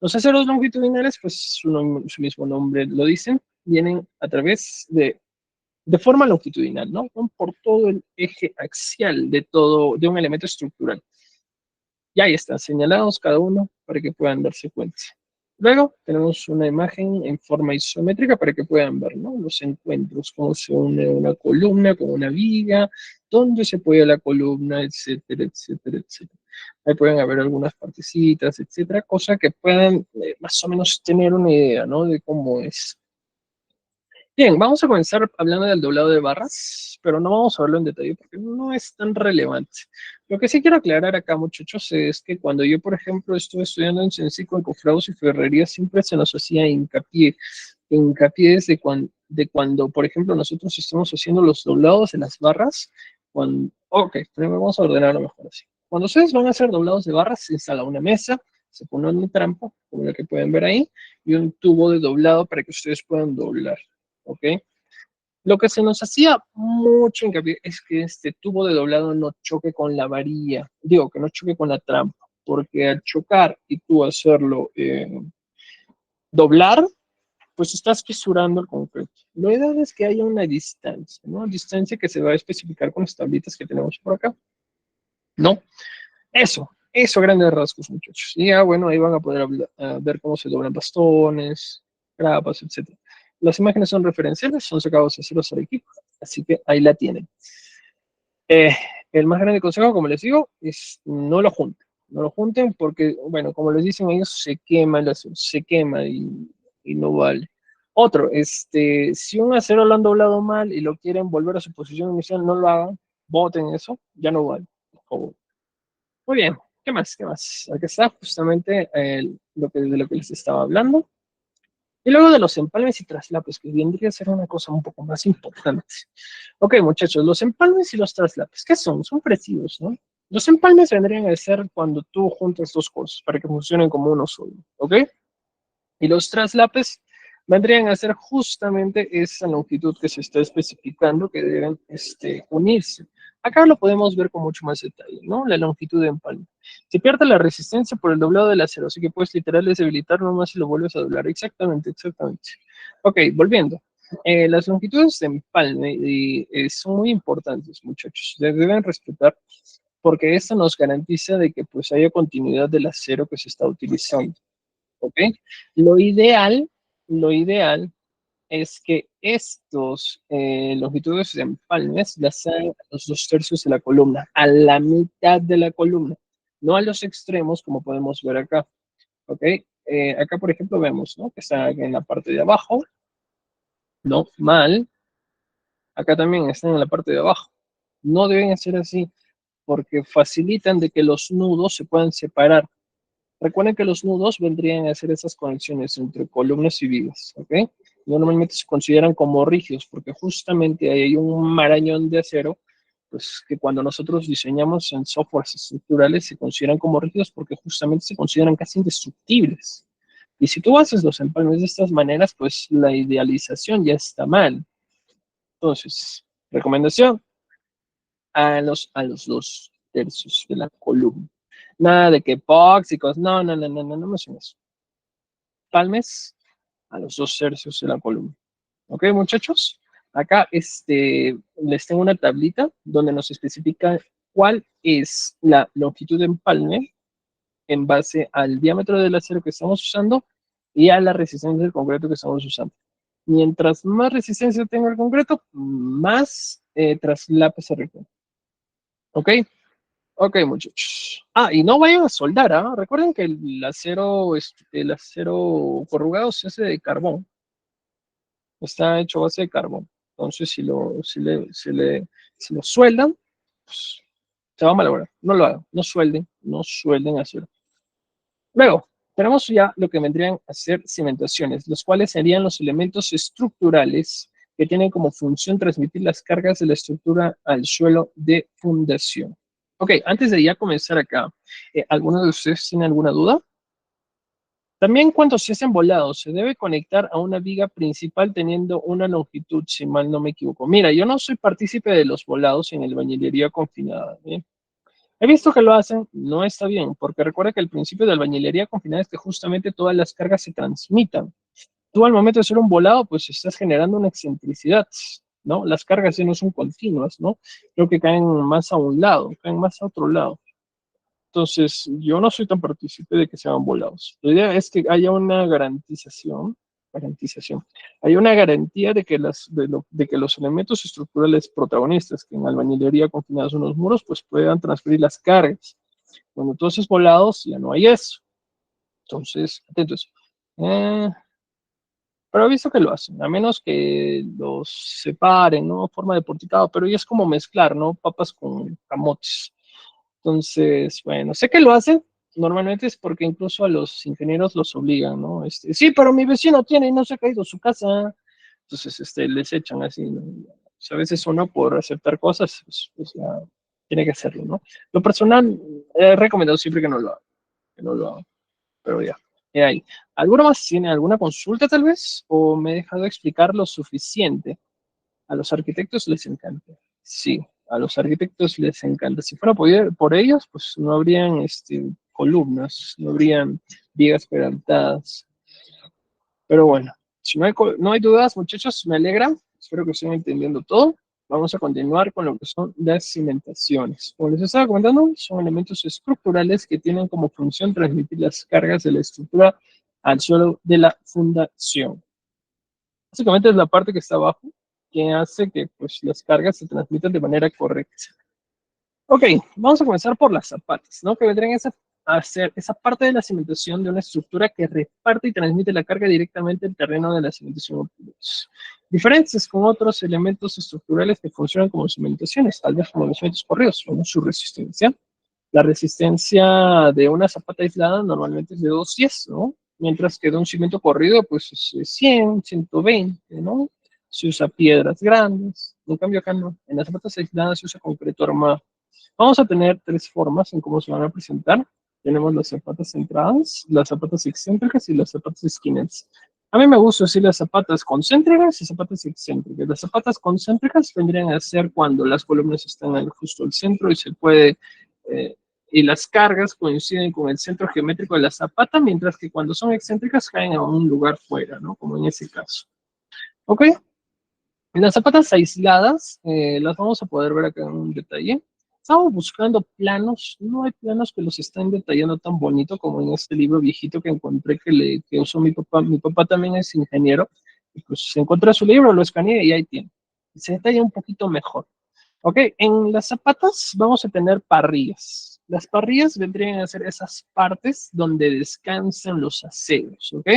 Los aceros longitudinales, pues su mismo nombre lo dicen, vienen a través de forma longitudinal, ¿no? Por todo el eje axial de un elemento estructural. Y ahí están señalados cada uno para que puedan darse cuenta. Luego tenemos una imagen en forma isométrica para que puedan ver, ¿no? Los encuentros, cómo se une una columna con una viga, dónde se apoya la columna, etcétera, etcétera, etcétera. Ahí pueden haber algunas partecitas, etcétera, cosa que puedan más o menos tener una idea, ¿no? De cómo es. Bien, vamos a comenzar hablando del doblado de barras, pero no vamos a verlo en detalle porque no es tan relevante. Lo que sí quiero aclarar acá, muchachos, es que cuando yo, por ejemplo, estuve estudiando en Sensico, encofrados y ferrería, siempre se nos hacía hincapié de cuando, por ejemplo, nosotros estamos haciendo los doblados en las barras. Ok, primero vamos a ordenarlo mejor así. Cuando ustedes van a hacer doblados de barras, se instala una mesa, se pone una trampa, como la que pueden ver ahí, y un tubo de doblado para que ustedes puedan doblar. ¿Ok? Lo que se nos hacía mucho hincapié es que este tubo de doblado no choque con la varilla, digo, que no choque con la trampa, porque al chocar y tú hacerlo doblar, pues estás fisurando el concreto. Lo ideal es que haya una distancia, ¿no? Distancia que se va a especificar con las tablitas que tenemos por acá, ¿no? Eso, grandes rasgos, muchachos. Y ya, bueno, ahí van a poder ver cómo se doblan bastones, grapas, etc. Las imágenes son referenciales, son sacados a ceros al equipo, así que ahí la tienen. Eh, el más grande consejo, como les digo, es no lo junten. No lo junten porque, bueno, como les dicen ellos, se quema el acero, se quema y no vale. Otro, si un acero lo han doblado mal y lo quieren volver a su posición inicial, no lo hagan, boten eso, ya no vale. Por favor. Muy bien, ¿qué más? ¿Qué más? Aquí está justamente de lo que les estaba hablando. Y luego de los empalmes y traslapes, que vendría a ser una cosa un poco más importante. Ok, muchachos, los empalmes y los traslapes, ¿qué son? Son parecidos, ¿no? Los empalmes vendrían a ser cuando tú juntas dos cosas para que funcionen como uno solo, ¿ok? Y los traslapes vendrían a ser justamente esa longitud que se está especificando que deben unirse. Acá lo podemos ver con mucho más detalle, ¿no? La longitud de empalme. Se pierde la resistencia por el doblado del acero, así que puedes literal deshabilitar nomás si lo vuelves a doblar. Exactamente, exactamente. Ok, volviendo. Las longitudes de empalme son muy importantes, muchachos. Se deben respetar porque esto nos garantiza de que pues haya continuidad del acero que se está utilizando. ¿Ok? Lo ideal, lo ideal es que estos longitudes de empalmes las hagan a los 2/3 de la columna, a la mitad de la columna, no a los extremos como podemos ver acá. ¿Ok? Acá, por ejemplo, vemos, ¿no? Que está en la parte de abajo, no mal. Acá también están en la parte de abajo. No deben ser así porque facilitan de que los nudos se puedan separar. Recuerden que los nudos vendrían a hacer esas conexiones entre columnas y vigas, ¿ok? Normalmente se consideran como rígidos porque justamente ahí hay un marañón de acero, pues que cuando nosotros diseñamos en softwares estructurales se consideran como rígidos porque justamente se consideran casi indestructibles. Y si tú haces los empalmes de estas maneras, pues la idealización ya está mal. Entonces, recomendación, a los 2/3 de la columna. Nada de que epóxicos, no, no, no, no, no, no me hacen eso. Palmes a los 2/3 de la columna. ¿Ok, muchachos? Acá les tengo una tablita donde nos especifica cuál es la longitud de empalme en base al diámetro del acero que estamos usando y a la resistencia del concreto que estamos usando. Mientras más resistencia tenga el concreto, más traslape se requiere. ¿Ok? Ok, muchachos. Ah, y no vayan a soldar, ¿ah? Recuerden que el acero corrugado se hace de carbón. Está hecho a base de carbón. Entonces, si lo sueldan, pues, se va a malograr. No lo hagan. No suelden acero. Luego, tenemos ya lo que vendrían a ser cimentaciones, los cuales serían los elementos estructurales que tienen como función transmitir las cargas de la estructura al suelo de fundación. Ok, antes de ya comenzar acá, ¿alguno de ustedes tiene alguna duda? También cuando se hacen volados, se debe conectar a una viga principal teniendo una longitud, si mal no me equivoco. Mira, yo no soy partícipe de los volados en el bañilería confinada. He visto que lo hacen, no está bien, porque recuerda que el principio de albañilería confinada es que justamente todas las cargas se transmitan. Tú al momento de hacer un volado, pues estás generando una excentricidad, ¿no? Las cargas ya no son continuas, ¿no? Creo que caen más a un lado, caen más a otro lado. Entonces, yo no soy tan partícipe de que se hagan volados. La idea es que haya una garantización. Hay una garantía de que los elementos estructurales protagonistas, que en albañilería confinados son los muros, pues puedan transferir las cargas. Cuando tú haces volados, ya no hay eso. Entonces, atentos. Eh, pero he visto que lo hacen, a menos que los separen, ¿no? Forma de porticado, pero ya es como mezclar, ¿no? Papas con camotes. Entonces, bueno, sé que lo hacen, normalmente es porque incluso a los ingenieros los obligan, ¿no? Sí, pero mi vecino tiene y no se ha caído su casa. Entonces, les echan así, ¿no? Pues a veces uno por aceptar cosas, pues ya tiene que hacerlo, ¿no? Lo personal, he recomendado siempre que no lo haga, pero ya. Ahí. ¿Alguno más tiene alguna consulta tal vez? ¿O me he dejado explicar lo suficiente? A los arquitectos les encanta. Sí, a los arquitectos les encanta. Si fuera por ellos, pues no habrían columnas, no habrían vigas peraltadas. Pero bueno, si no hay dudas, muchachos, me alegra. Espero que estén entendiendo todo. Vamos a continuar con lo que son las cimentaciones. Como les estaba comentando, son elementos estructurales que tienen como función transmitir las cargas de la estructura al suelo de la fundación. Básicamente es la parte que está abajo que hace que pues, las cargas se transmitan de manera correcta. Ok, vamos a comenzar por las zapatas, ¿no? Que vendrían a ser esa parte de la cimentación de una estructura que reparte y transmite la carga directamente al terreno de la cimentación. Diferencias con otros elementos estructurales que funcionan como cimentaciones, tal vez como los cimientos corridos, como su resistencia. La resistencia de una zapata aislada normalmente es de 210, ¿no? Mientras que de un cimiento corrido, pues es 100, 120, ¿no? Se usa piedras grandes. En cambio acá no. En las zapatas aisladas se usa concreto armado. Vamos a tener tres formas en cómo se van a presentar. Tenemos las zapatas centradas, las zapatas excéntricas y las zapatas esquineras. A mí me gusta decir las zapatas concéntricas y zapatas excéntricas. Las zapatas concéntricas vendrían a ser cuando las columnas están justo al centro y se puede eh, y las cargas coinciden con el centro geométrico de la zapata, mientras que cuando son excéntricas caen a un lugar fuera, ¿no? Como en ese caso. ¿Ok? Las zapatas aisladas las vamos a poder ver acá en un detalle. Estamos buscando planos, no hay planos que los estén detallando tan bonito como en este libro viejito que encontré que usó mi papá. Mi papá también es ingeniero, y pues se encontró su libro, lo escaneé y ahí tiene. Se detalla un poquito mejor. Ok, en las zapatas vamos a tener parrillas. Las parrillas vendrían a ser esas partes donde descansan los aceros, ¿ok?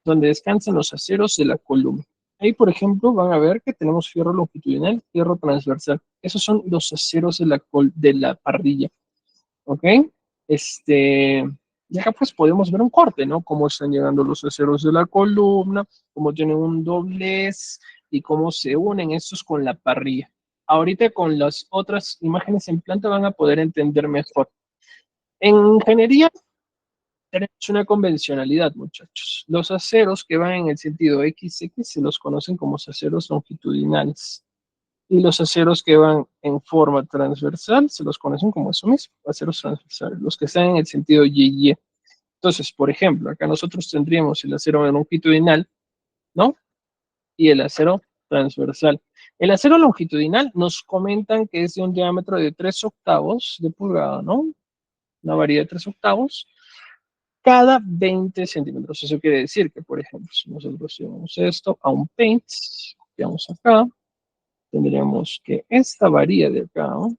Donde descansan los aceros de la columna. Ahí, por ejemplo, van a ver que tenemos fierro longitudinal, fierro transversal. Esos son los aceros de la parrilla, ¿ok? Este, y acá pues podemos ver un corte, ¿no? Cómo están llegando los aceros de la columna, cómo tienen un doblez y cómo se unen estos con la parrilla. Ahorita con las otras imágenes en planta van a poder entender mejor. En ingeniería tenemos una convencionalidad, muchachos. Los aceros que van en el sentido XX se los conocen como aceros longitudinales. Y los aceros que van en forma transversal se los conocen como eso mismo, aceros transversales. Los que están en el sentido YY. Entonces, por ejemplo, acá nosotros tendríamos el acero longitudinal, ¿no? Y el acero transversal. El acero longitudinal nos comentan que es de un diámetro de 3 octavos de pulgada, ¿no? Una varilla de 3 octavos cada 20 centímetros. Eso quiere decir que, por ejemplo, si nosotros llevamos esto a un paint, copiamos acá, tendríamos que esta varilla de acá, ¿no?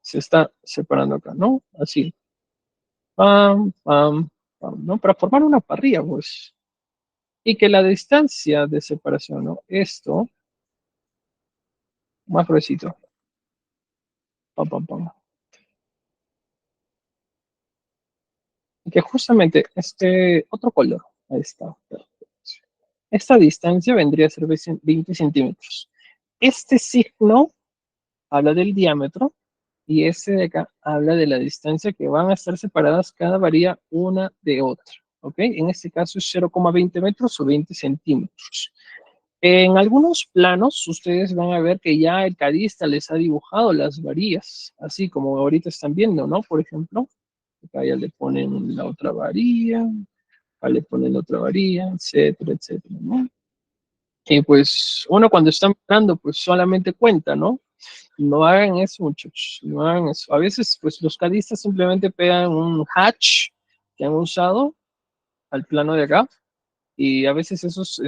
Se está separando acá, ¿no? Así, pam, pam, pam, ¿no? Para formar una parrilla, pues. Y que la distancia de separación, ¿no? Esto, más gruesito, pam, pam, pam. Y que justamente este otro color, ahí está. Esta distancia vendría a ser 20 centímetros. Este signo habla del diámetro y este de acá habla de la distancia que van a estar separadas cada varilla una de otra. ¿Ok? En este caso es 0,20 metros o 20 centímetros. En algunos planos ustedes van a ver que ya el cadista les ha dibujado las varillas, así como ahorita están viendo, ¿no? Por ejemplo, acá ya le ponen la otra varilla, acá le ponen la otra varilla, etcétera, etcétera, ¿no? Y pues uno cuando está mirando, pues solamente cuenta, ¿no? No hagan eso, muchachos, no hagan eso. A veces, pues los cadistas simplemente pegan un hatch que han usado al plano de acá y a veces esos,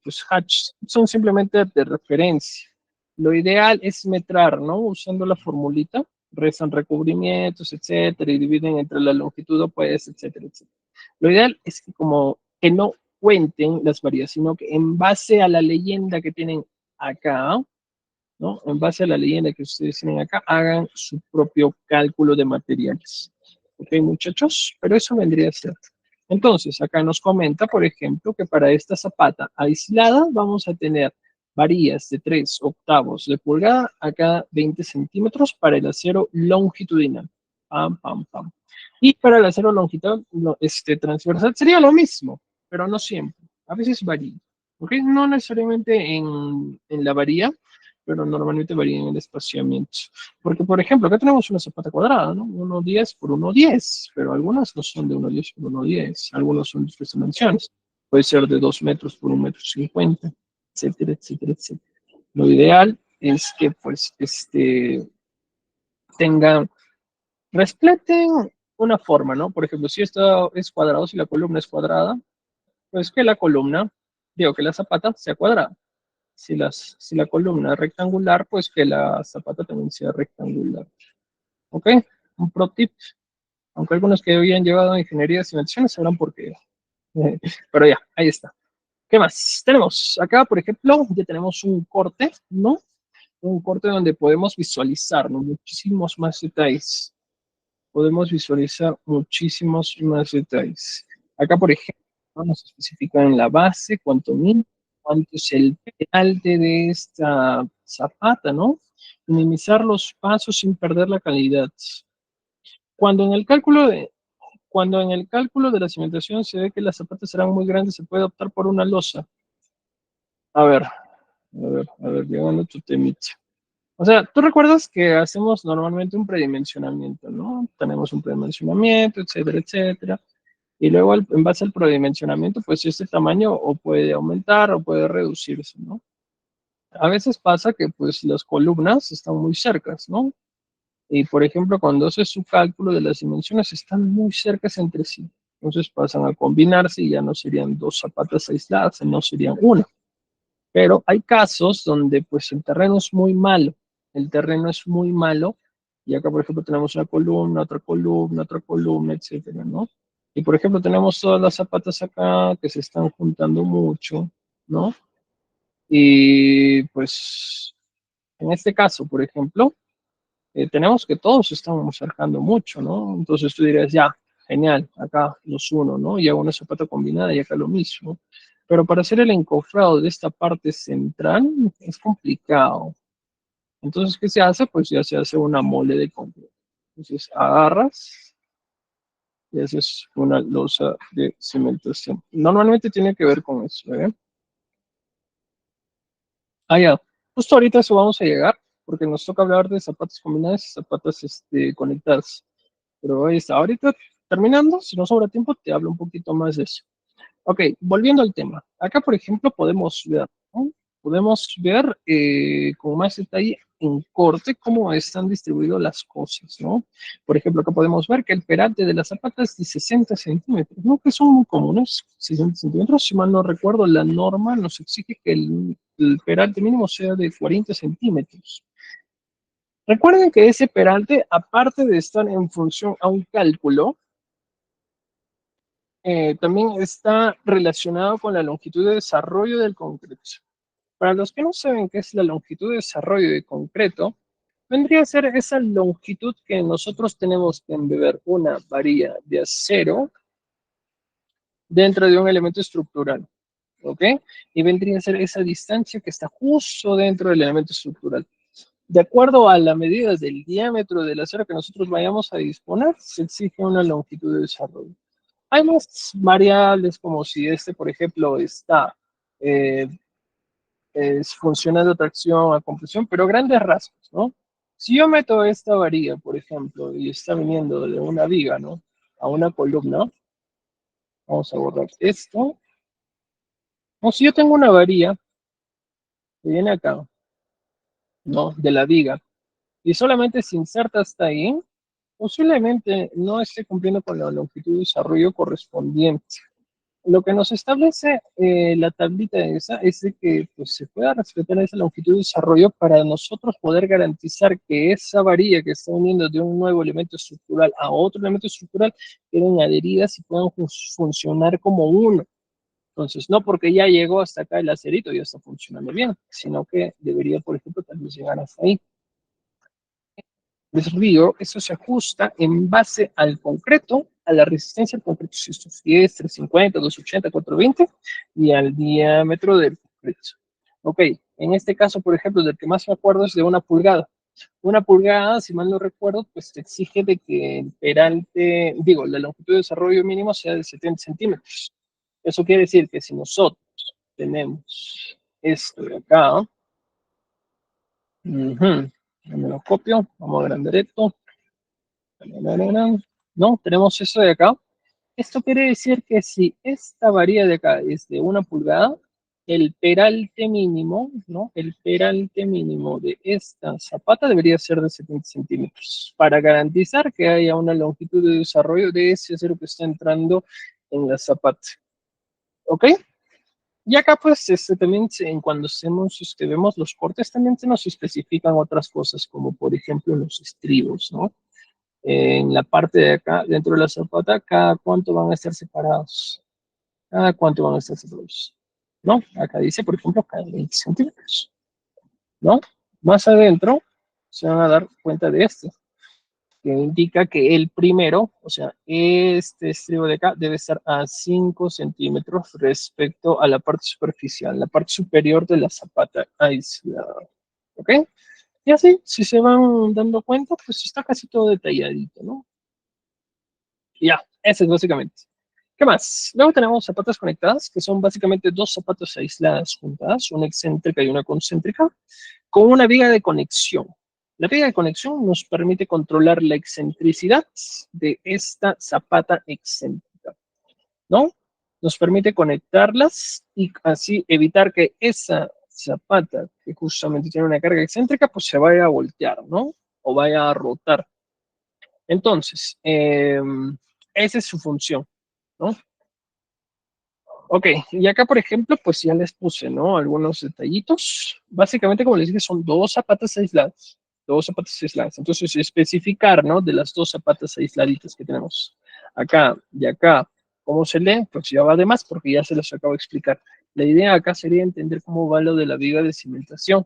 pues hatch son simplemente de referencia. Lo ideal es metrar, ¿no? Usando la formulita, rezan recubrimientos, etcétera, y dividen entre la longitud, pues, etcétera, etcétera. Lo ideal es que como que no cuenten las varias, sino que en base a la leyenda que tienen acá, ¿no? En base a la leyenda que ustedes tienen acá, hagan su propio cálculo de materiales. ¿Ok, muchachos? Pero eso vendría a ser. Entonces, acá nos comenta, por ejemplo, que para esta zapata aislada vamos a tener varillas de 3 octavos de pulgada a cada 20 centímetros para el acero longitudinal. Pam, pam, pam. Y para el acero longitudinal, transversal sería lo mismo, pero no siempre. A veces varía. ¿Ok? No necesariamente en la varilla, pero normalmente varía en el espaciamiento. Porque, por ejemplo, acá tenemos una zapata cuadrada, ¿no? 1,10 por 1,10, pero algunas no son de 1,10 por 1,10, algunos son de 3 dimensiones. Puede ser de 2 metros por 1,50 m, etcétera, etcétera, etcétera. Lo ideal es que, pues, tengan, respeten una forma, ¿no? Por ejemplo, si esto es cuadrado, si la columna es cuadrada, pues que la columna, digo, que la zapata sea cuadrada. Si la columna es rectangular, pues que la zapata también sea rectangular. ¿Ok? Un pro tip, aunque algunos que habían llevado a ingeniería de cimentaciones sabrán por qué. Pero ya, ahí está. ¿Qué más? Tenemos acá, por ejemplo, ya tenemos un corte, ¿no? Un corte donde podemos visualizar, ¿no? Muchísimos más detalles. Podemos visualizar muchísimos más detalles. Acá, por ejemplo, nos especifica en la base cuánto mide, cuánto es el penalte de esta zapata, ¿no? Minimizar los pasos sin perder la calidad. Cuando en el cálculo de, cuando en el cálculo de la cimentación se ve que las zapatas serán muy grandes, se puede optar por una losa. A ver, llegando a tu temita. O sea, tú recuerdas que hacemos normalmente un predimensionamiento, ¿no? Tenemos un predimensionamiento, etcétera, etcétera. Y luego, en base al prodimensionamiento, pues este tamaño o puede aumentar o puede reducirse, ¿no? A veces pasa que pues las columnas están muy cercas, ¿no? Y por ejemplo, cuando haces su cálculo de las dimensiones, están muy cercas entre sí. Entonces pasan a combinarse y ya no serían dos zapatas aisladas, sino serían una. Pero hay casos donde pues el terreno es muy malo. El terreno es muy malo. Y acá, por ejemplo, tenemos una columna, otra columna, etcétera, ¿no? Y por ejemplo, tenemos todas las zapatas acá que se están juntando mucho, ¿no? Y pues en este caso, por ejemplo, tenemos que todos estamos acercando mucho, ¿no? Entonces tú dirías, ya, genial, acá los uno, ¿no? Y hago una zapata combinada y acá lo mismo. Pero para hacer el encofrado de esta parte central es complicado. Entonces, ¿qué se hace? Pues ya se hace una mole de concreto. Entonces, agarras y haces una losa de cimentación. Normalmente tiene que ver con eso, ¿eh? Ah, ya. Justo ahorita eso vamos a llegar, porque nos toca hablar de zapatas combinadas y zapatas conectadas. Pero ahí está. Ahorita terminando, si no sobra tiempo, te hablo un poquito más de eso. Ok, volviendo al tema. Acá, por ejemplo, podemos ver, ¿no? Podemos ver con más detalle en corte cómo están distribuidas las cosas, ¿no? Por ejemplo, acá podemos ver que el peralte de las zapatas es de 60 centímetros, ¿no? Que son muy comunes, 60 centímetros. Si mal no recuerdo, la norma nos exige que el peralte mínimo sea de 40 centímetros. Recuerden que ese peralte, aparte de estar en función a un cálculo, también está relacionado con la longitud de desarrollo del concreto. Para los que no saben qué es la longitud de desarrollo de concreto, vendría a ser esa longitud que nosotros tenemos que embeber una varilla de acero dentro de un elemento estructural, ¿ok? Y vendría a ser esa distancia que está justo dentro del elemento estructural. De acuerdo a la medida del diámetro del acero que nosotros vayamos a disponer, se exige una longitud de desarrollo. Hay más variables como si por ejemplo, está eh, funcionando a tracción, a compresión, pero grandes rasgos, ¿no? Si yo meto esta varilla, por ejemplo, y está viniendo de una viga, ¿no? A una columna, vamos a borrar esto. O si yo tengo una varilla que viene acá, ¿no? De la viga, y solamente se inserta hasta ahí, posiblemente no esté cumpliendo con la longitud de desarrollo correspondiente. Lo que nos establece la tablita esa es de que pues, se pueda respetar esa longitud de desarrollo para nosotros poder garantizar que esa varilla que está uniendo de un nuevo elemento estructural a otro elemento estructural queden adheridas y puedan funcionar como uno. Entonces, no porque ya llegó hasta acá el acerito y ya está funcionando bien, sino que debería, por ejemplo, tal vez llegar hasta ahí. Les río, eso se ajusta en base al concreto, a la resistencia al concreto, si esto es 10, 350, 280, 420, y al diámetro del concreto. Ok, en este caso, por ejemplo, del que más me acuerdo es de una pulgada. Una pulgada, si mal no recuerdo, pues te exige de que el peralte, digo, la longitud de desarrollo mínimo sea de 70 centímetros. Eso quiere decir que si nosotros tenemos esto de acá, me lo copio, vamos a agrandar esto. No, tenemos eso de acá. Esto quiere decir que si esta varilla de acá es de una pulgada, el peralte mínimo, ¿no? El peralte mínimo de esta zapata debería ser de 70 centímetros para garantizar que haya una longitud de desarrollo de ese acero que está entrando en la zapata. ¿Ok? Y acá pues también cuando hacemos, vemos los cortes también se nos especifican otras cosas como por ejemplo los estribos, ¿no? En la parte de acá, dentro de la zapata, cada cuánto van a estar separados. Cada cuánto van a estar separados. ¿No? Acá dice, por ejemplo, cada 20 centímetros. ¿No? Más adentro se van a dar cuenta de esto, que indica que el primero, o sea, este estribo de acá debe estar a 5 centímetros respecto a la parte superficial, la parte superior de la zapata aislada. ¿Ok? Y así, si se van dando cuenta, pues está casi todo detalladito, ¿no? Y ya, ese es básicamente. ¿Qué más? Luego tenemos zapatas conectadas, que son básicamente dos zapatas aisladas juntadas, una excéntrica y una concéntrica, con una viga de conexión. La viga de conexión nos permite controlar la excentricidad de esta zapata excéntrica. ¿no? Nos permite conectarlas y así evitar que esa zapata, que justamente tiene una carga excéntrica, pues se vaya a voltear, ¿no? O vaya a rotar. Entonces, esa es su función, ¿no? Ok, y acá, por ejemplo, pues ya les puse, ¿no? Algunos detallitos. Básicamente, como les dije, son dos zapatas aisladas. Dos zapatas aisladas. Entonces, especificar, ¿no? De las dos zapatas aisladitas que tenemos acá y acá, ¿cómo se lee? Pues ya va de más porque ya se los acabo de explicar. La idea acá sería entender cómo va lo de la viga de cimentación.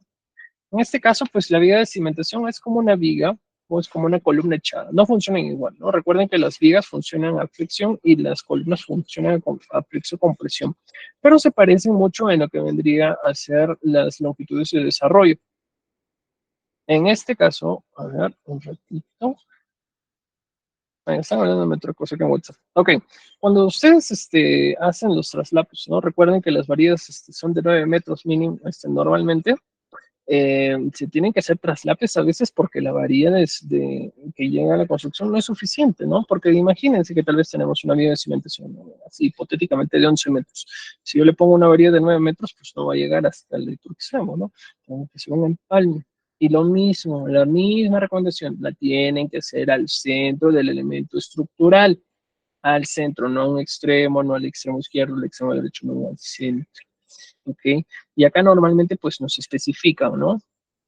En este caso, pues la viga de cimentación es como una viga o es como una columna echada. No funcionan igual, ¿no? Recuerden que las vigas funcionan a fricción y las columnas funcionan a flexo-compresión, pero se parecen mucho en lo que vendría a ser las longitudes de desarrollo. En este caso, a ver, un ratito. Ahí están hablando de otra cosa que en WhatsApp. Ok, cuando ustedes hacen los traslapos, ¿no? Recuerden que las varillas son de 9 metros mínimo normalmente. Se tienen que hacer traslapes a veces porque la varilla que llega a la construcción no es suficiente, ¿no? Porque imagínense que tal vez tenemos una vía de cimentación, ¿no? Así hipotéticamente de 11 metros. Si yo le pongo una varilla de 9 metros, pues no va a llegar hasta el otro extremo, ¿no? Tengo que hacer un empalme. Y lo mismo, la misma recomendación, la tienen que hacer al centro del elemento estructural, al centro, no a un extremo, no al extremo izquierdo, al extremo derecho, no al centro. ¿Ok? Y acá normalmente pues nos especifica, ¿no?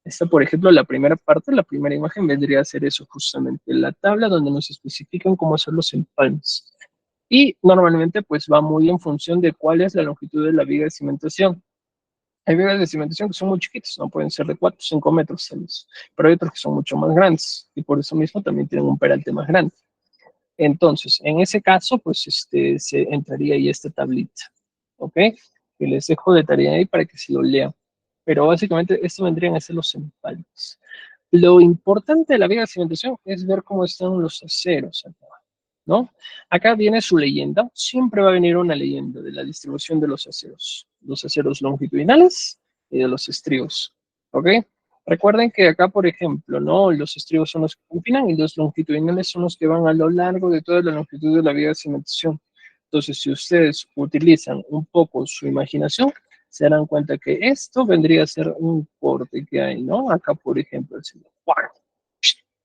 Esta, por ejemplo, la primera parte, la primera imagen vendría a ser eso justamente, la tabla donde nos especifican cómo hacer los empalmes. Y normalmente pues va muy en función de cuál es la longitud de la viga de cimentación. Hay vigas de cimentación que son muy chiquitas, no pueden ser de 4 o 5 metros, ¿sabes? Pero hay otros que son mucho más grandes y por eso mismo también tienen un peralte más grande. Entonces, en ese caso, pues se entraría ahí esta tablita, ¿ok? Que les dejo de tarea ahí para que se lo lean. Pero básicamente esto vendrían a ser los empalmes. Lo importante de la viga de cimentación es ver cómo están los aceros acá, ¿no? Acá viene su leyenda. Siempre va a venir una leyenda de la distribución de los aceros longitudinales y de los estribos, ¿ok? Recuerden que acá, por ejemplo, ¿no? Los estribos son los que confinan y los longitudinales son los que van a lo largo de toda la longitud de la viga de cimentación. Entonces, si ustedes utilizan un poco su imaginación, se darán cuenta que esto vendría a ser un corte que hay, ¿no? Acá, por ejemplo,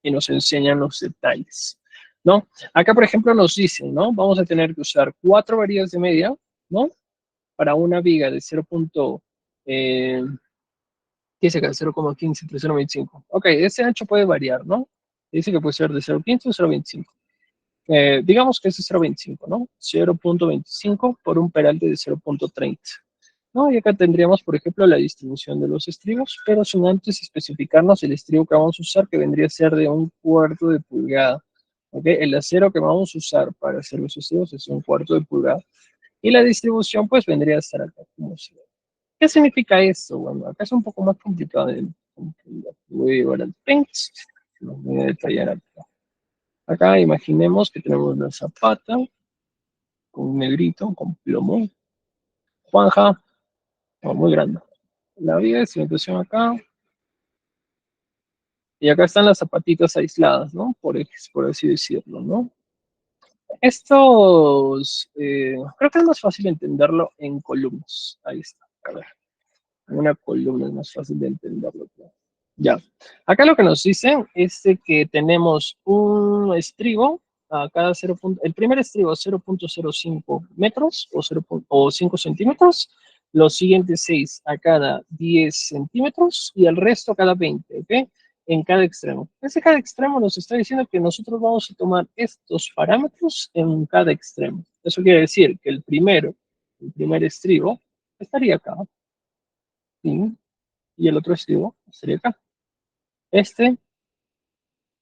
y nos enseñan los detalles, ¿no? Acá, por ejemplo, nos dicen, ¿no? Vamos a tener que usar 4 varillas de media, ¿no? Para una viga de 0. ¿Qué dice acá? 0,15 entre 0,25. Ok, ese ancho puede variar, ¿no? Dice que puede ser de 0,15 o 0,25. Digamos que es de 0,25, ¿no? 0,25 por un peralte de 0,30. ¿No? Y acá tendríamos, por ejemplo, la distribución de los estribos, pero sin antes especificarnos el estribo que vamos a usar, que vendría a ser de 1/4 de pulgada. ¿Ok? El acero que vamos a usar para hacer los estribos es 1/4 de pulgada. Y la distribución, pues, vendría a estar acá, como se ve. ¿Qué significa esto? Bueno, acá es un poco más complicado de entender. Voy a llevar al paint, lo voy a detallar acá. Acá imaginemos que tenemos la zapata con un negrito, con plomo. Juanja, oh, muy grande. La vía de cimentación acá. Y acá están las zapatitas aisladas, ¿no? Por así decirlo, ¿no? Estos, creo que es más fácil entenderlo en columnas. Ahí está. A ver, en una columna es más fácil de entenderlo. Ya. Acá lo que nos dicen es de que tenemos un estribo a cada 0. El primer estribo 0,05 metros o, 0, o 5 centímetros, los siguientes 6 a cada 10 centímetros y el resto a cada 20, ¿ok? En cada extremo. Ese cada extremo nos está diciendo que nosotros vamos a tomar estos parámetros en cada extremo. Eso quiere decir que el primer estribo estaría acá, ¿sí? Y el otro estribo estaría acá. Este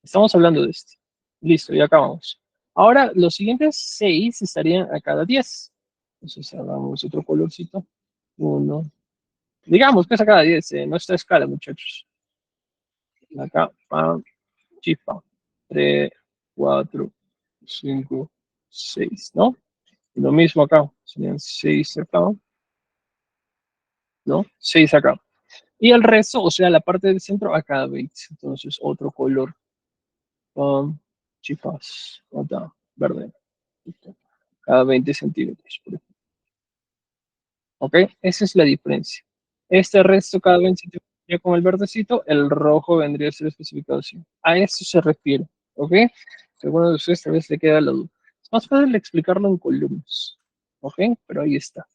Estamos hablando de este. Listo, ya acabamos. Ahora, los siguientes 6 estarían a cada 10. Entonces, hagamos otro colorcito. Uno. Digamos que es a cada 10, no está a escala, muchachos. Acá, pam, chispa. 3, 4, 5, 6, ¿no? Y lo mismo acá. Serían 6 acá, ¿no? 6 acá. Y el resto, o sea, la parte del centro, a cada 20. Entonces, otro color. Pam, chispas. Acá, verde. Listo. cada 20 centímetros, por ejemplo. ¿Ok? Esa es la diferencia. Este resto cada 20 centímetros ya con el verdecito, el rojo vendría a ser especificado así. A eso se refiere. ¿Ok? Si alguno de ustedes tal vez le queda la duda. Es más fácil explicarlo en columnas. ¿Ok? Pero ahí está.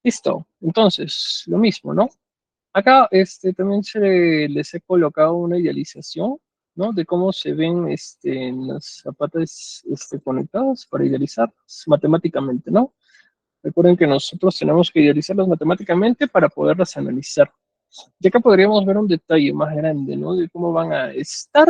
Listo. Entonces, lo mismo, ¿no? Acá también les he colocado una idealización, ¿no? De cómo se ven en las zapatas conectadas para idealizarlas matemáticamente, ¿no? Recuerden que nosotros tenemos que idealizarlas matemáticamente para poderlas analizar. Y acá podríamos ver un detalle más grande, ¿no? De cómo van a estar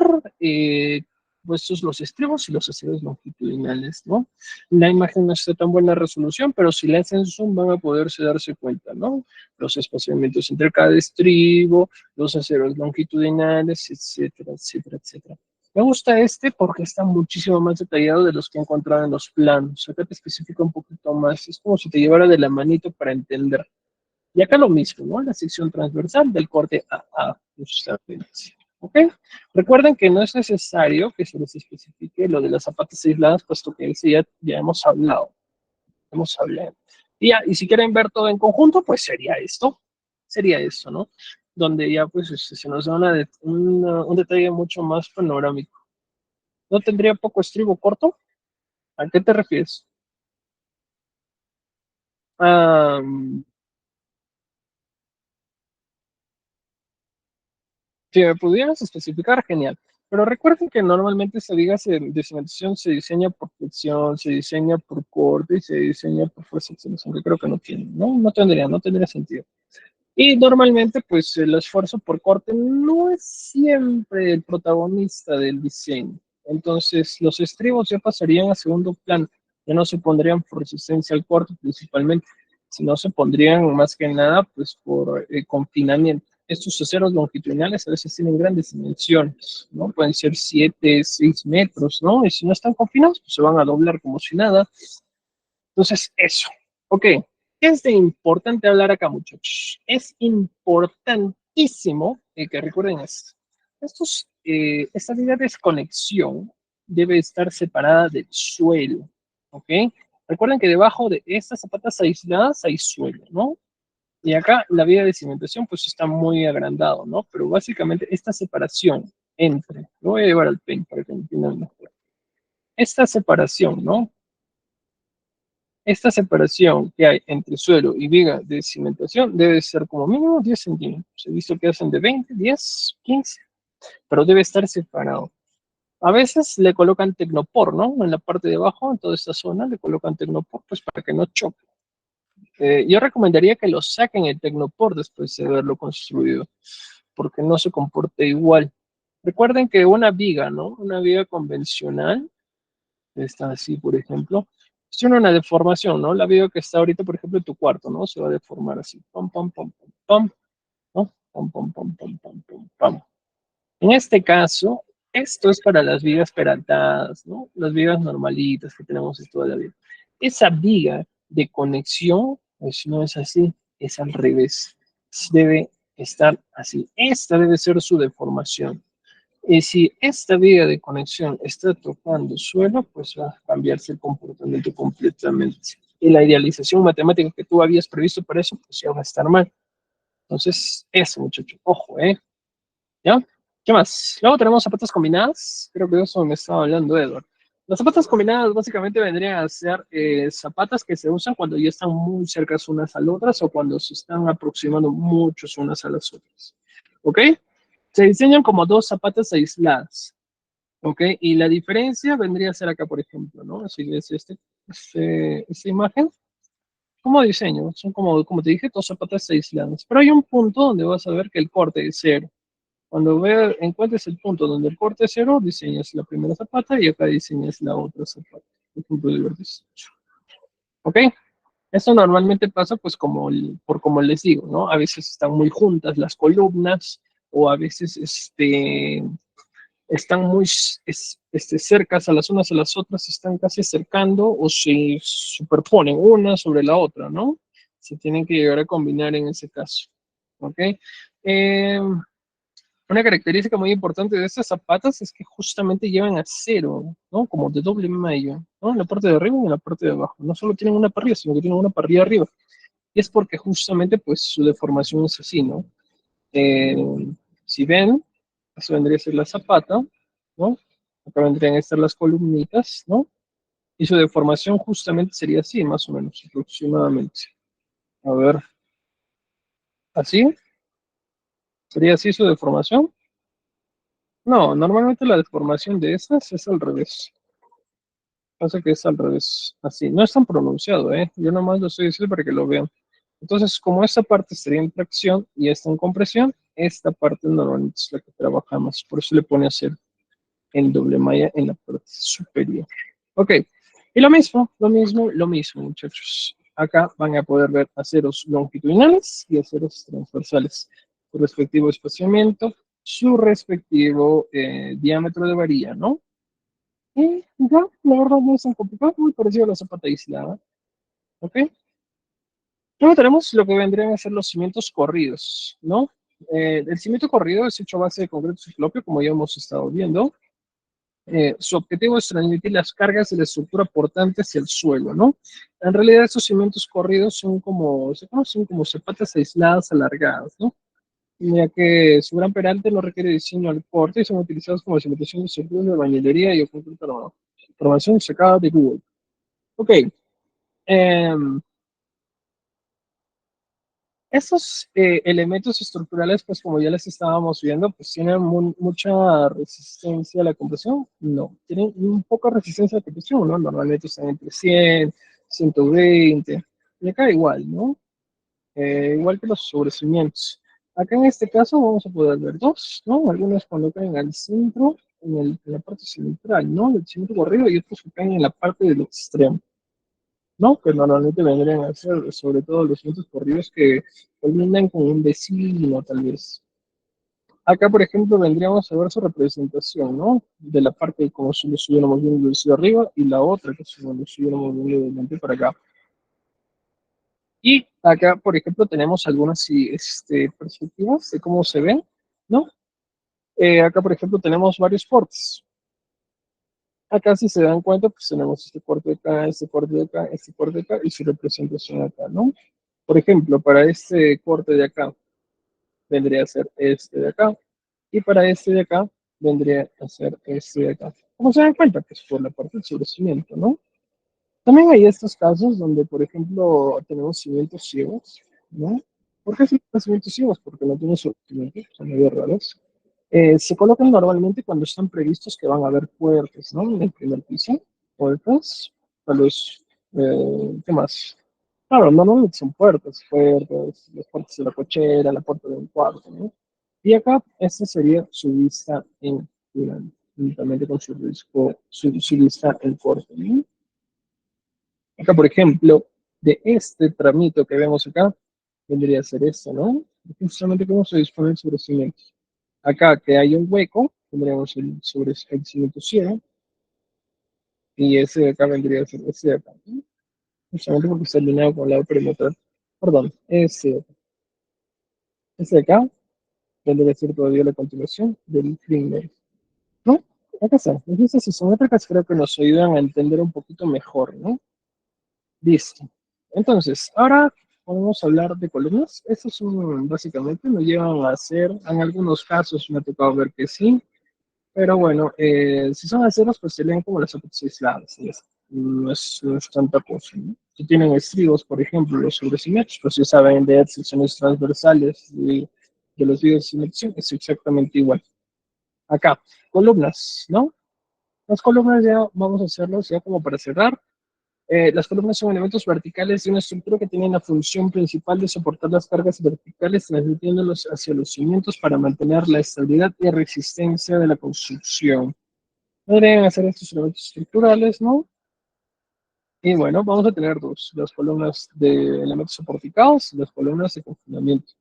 puestos los estribos y los aceros longitudinales, ¿no? La imagen no está tan buena resolución, pero si le hacen zoom van a poderse darse cuenta, ¿no? Los espaciamientos entre cada estribo, los aceros longitudinales, etcétera, etcétera, etcétera. Me gusta porque está muchísimo más detallado de los que he encontrado en los planos. Acá te especifica un poquito más. Es como si te llevara de la manito para entender. Y acá lo mismo, ¿no? La sección transversal del corte AA, justamente. ¿Ok? Recuerden que no es necesario que se les especifique lo de las zapatas aisladas, puesto que ese ya hemos hablado. Hemos hablado. Y si quieren ver todo en conjunto, pues sería esto. Sería esto, ¿no? Donde ya pues se nos da un detalle mucho más panorámico. ¿No tendría poco estribo corto? ¿A qué te refieres? Ah, si me pudieras especificar, genial. Pero recuerden que normalmente esta viga de cimentación se diseña por flexión, se diseña por corte y se diseña por fuerza de extensión, que creo que no tiene, ¿no? No tendría sentido. Y normalmente, pues el esfuerzo por corte no es siempre el protagonista del diseño. Entonces, los estribos ya pasarían a segundo plano, ya no se pondrían por resistencia al corte principalmente, sino se pondrían más que nada, pues por confinamiento. Estos aceros longitudinales a veces tienen grandes dimensiones, ¿no? Pueden ser 7, 6 metros, ¿no? Y si no están confinados, pues se van a doblar como si nada. Entonces, eso. Ok. ¿Qué es de importante hablar acá, muchachos? Es importantísimo que recuerden esto. Esta vía de desconexión debe estar separada del suelo. ¿Ok? Recuerden que debajo de estas zapatas aisladas hay suelo, ¿no? Y acá la vía de cimentación pues está muy agrandado, ¿no? Pero básicamente esta separación lo voy a llevar al pen para que me entiendan mejor. Esta separación, ¿no? Esta separación que hay entre suelo y viga de cimentación debe ser como mínimo 10 centímetros. He visto que hacen de 20, 10, 15, pero debe estar separado. A veces le colocan tecnopor, ¿no? En la parte de abajo, en toda esta zona, le colocan tecnopor, pues para que no choque. Yo recomendaría que lo saquen el tecnopor después de haberlo construido, porque no se comporta igual. Recuerden que una viga, ¿no? Una viga convencional, esta así, por ejemplo, tiene una deformación, ¿no? La viga que está ahorita, por ejemplo, en tu cuarto, ¿no? Se va a deformar así, pam, pam, pam, pam, pam, ¿no? Pam, pam, pam, pam, pam, pam, pam. En este caso, esto es para las vigas peraltadas, ¿no? Las vigas normalitas que tenemos toda la vida. Esa viga de conexión, pues no es así, es al revés. Debe estar así. Esta debe ser su deformación. Y si esta vía de conexión está tocando suelo, pues va a cambiarse el comportamiento completamente. Y la idealización matemática que tú habías previsto para eso, pues ya va a estar mal. Entonces, eso, muchacho, ojo, ¿eh? ¿Ya? ¿Qué más? Luego tenemos zapatas combinadas. Creo que de eso me estaba hablando Edward. Las zapatas combinadas básicamente vendrían a ser zapatas que se usan cuando ya están muy cercas unas a las otras o cuando se están aproximando muchos unas a las otras. ¿Ok? Se diseñan como dos zapatas aisladas. ¿Ok? Y la diferencia vendría a ser acá, por ejemplo, ¿no? Así es esta imagen. Como diseño, son como te dije, dos zapatas aisladas. Pero hay un punto donde vas a ver que el corte es cero. Cuando encuentres el punto donde el corte es cero, diseñas la primera zapata y acá diseñas la otra zapata. El punto de vértice. ¿Ok? Eso normalmente pasa pues por como les digo, ¿no? A veces están muy juntas las columnas o a veces están muy cercas a las unas a las otras, se están casi acercando o se superponen una sobre la otra, ¿no? Se tienen que llegar a combinar en ese caso. ¿Ok? Eh, Una característica muy importante de estas zapatas es que justamente llevan acero, ¿no? Como de doble mallo, ¿no? En la parte de arriba y en la parte de abajo. No solo tienen una parrilla, sino que tienen una parrilla arriba. Y es porque justamente, pues, su deformación es así, ¿no? Eh, si ven, eso vendría a ser la zapata, ¿no? Acá vendrían a estar las columnitas, ¿no? Y su deformación justamente sería así, más o menos, aproximadamente. A ver, ¿así? ¿Sería así su deformación? No, normalmente la deformación de estas es al revés. Pasa que es al revés, así. No es tan pronunciado, ¿eh? Yo nomás lo estoy diciendo para que lo vean. Entonces, como esta parte estaría en tracción y esta en compresión, esta parte normalmente es la que trabajamos. Por eso le pone a hacer en doble malla en la parte superior. Ok, y lo mismo, muchachos. Acá van a poder ver aceros longitudinales y aceros transversales. Su respectivo espaciamiento, su respectivo diámetro de varilla, ¿no? Y ya, la verdad no es tan complicado, muy parecido a la zapata aislada. ¿Ok? Luego tenemos lo que vendrían a ser los cimientos corridos, ¿no? El cimiento corrido es hecho a base de concreto ciclopio, como ya hemos estado viendo. Su objetivo es transmitir las cargas de la estructura portante hacia el suelo, ¿no? En realidad estos cimientos corridos son como, se conocen como zapatas aisladas alargadas, ¿no? Ya que su gran peralte no requiere diseño al corte y son utilizados como cimentación de estructuras de bañilería y concreto armado. Información sacada de Google. Ok. em, Estos elementos estructurales, pues como ya les estábamos viendo, pues tienen mucha resistencia a la compresión. No, tienen un poca resistencia a la compresión, ¿no? Normalmente están entre 100, 120, y acá igual, ¿no? Igual que los sobrecimientos. Acá en este caso vamos a poder ver dos, ¿no? Algunos cuando caen al centro, en la parte central, ¿no? Del centro corrido y otros que caen en la parte del extremo. ¿No? Que normalmente vendrían a ser sobre todo los centros corridos que culminan con un vecino, tal vez. Acá, por ejemplo, vendríamos a ver su representación, ¿no? De la parte como si lo estuviéramos viendo desde arriba y la otra que si lo estuviéramos viendo de mente para acá. Y acá, por ejemplo, tenemos algunas perspectivas de cómo se ven, ¿no? Acá, por ejemplo, tenemos varios cortes. Acá, si se dan cuenta, pues tenemos este corte de acá, este corte de acá, este corte de acá y su representación acá, ¿no? Por ejemplo, para este corte de acá vendría a ser este de acá y para este de acá vendría a ser este de acá. Como se dan cuenta, pues por la parte del sobrecimiento, ¿no? También hay estos casos donde, por ejemplo, tenemos cimientos ciegos, ¿no? ¿Por qué cimientos ciegos? Porque no tienen sobrecimiento, son medio raros. Se colocan normalmente cuando están previstos que van a haber puertas, ¿no? En el primer piso, puertas, tal vez, ¿qué más? Claro, normalmente son puertas, las puertas de la cochera, la puerta de un cuarto, ¿no? Y acá, esta sería su vista en plan, juntamente con su, su vista en corto, ¿no? Acá, por ejemplo, de este tramito que vemos acá, vendría a ser esto, ¿no? Justamente cómo se dispone el sobrecimiento. Acá que hay un hueco, tendríamos el sobre el cimiento ciego, y ese de acá vendría a ser ese de acá, ¿no? Justamente porque está alineado con el lado perimetral. Perdón, ese de acá vendría a ser todavía la continuación del primer, ¿no? Acá está. Las listas isométricas creo que nos ayudan a entender un poquito mejor, ¿no? Listo. Entonces, ahora podemos hablar de columnas. Estos son básicamente, lo llevan a hacer, en algunos casos me ha tocado ver que sí, pero bueno, si son aceros, pues se leen como las zapatas aisladas. No es tanta cosa, ¿no? Si tienen estribos, por ejemplo, los sobrecimientos, pues ya saben leer secciones transversales de los videos de selección, es exactamente igual. Acá, columnas, ¿no? Las columnas ya vamos a hacerlas ya como para cerrar. Las columnas son elementos verticales de una estructura que tienen la función principal de soportar las cargas verticales, transmitiéndolos hacia los cimientos para mantener la estabilidad y resistencia de la construcción. Podrían hacer estos elementos estructurales, ¿no? Y bueno, vamos a tener dos, las columnas de elementos soporticados y las columnas de confinamiento.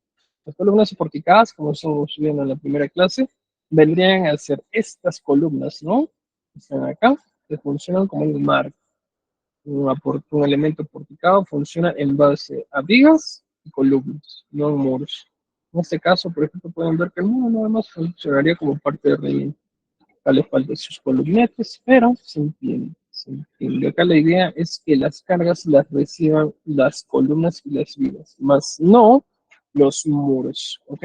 Las columnas soporticadas, como estamos viendo en la primera clase, vendrían a ser estas columnas, ¿no? Están acá, que funcionan como un marco. Un elemento porticado funciona en base a vigas y columnas, no en muros. En este caso, por ejemplo, pueden ver que no, nada más funcionaría como parte de relleno. Acá le faltan sus columnetes, pero se entiende, se entiende. Acá la idea es que las cargas las reciban las columnas y las vigas, más no los muros, ¿ok?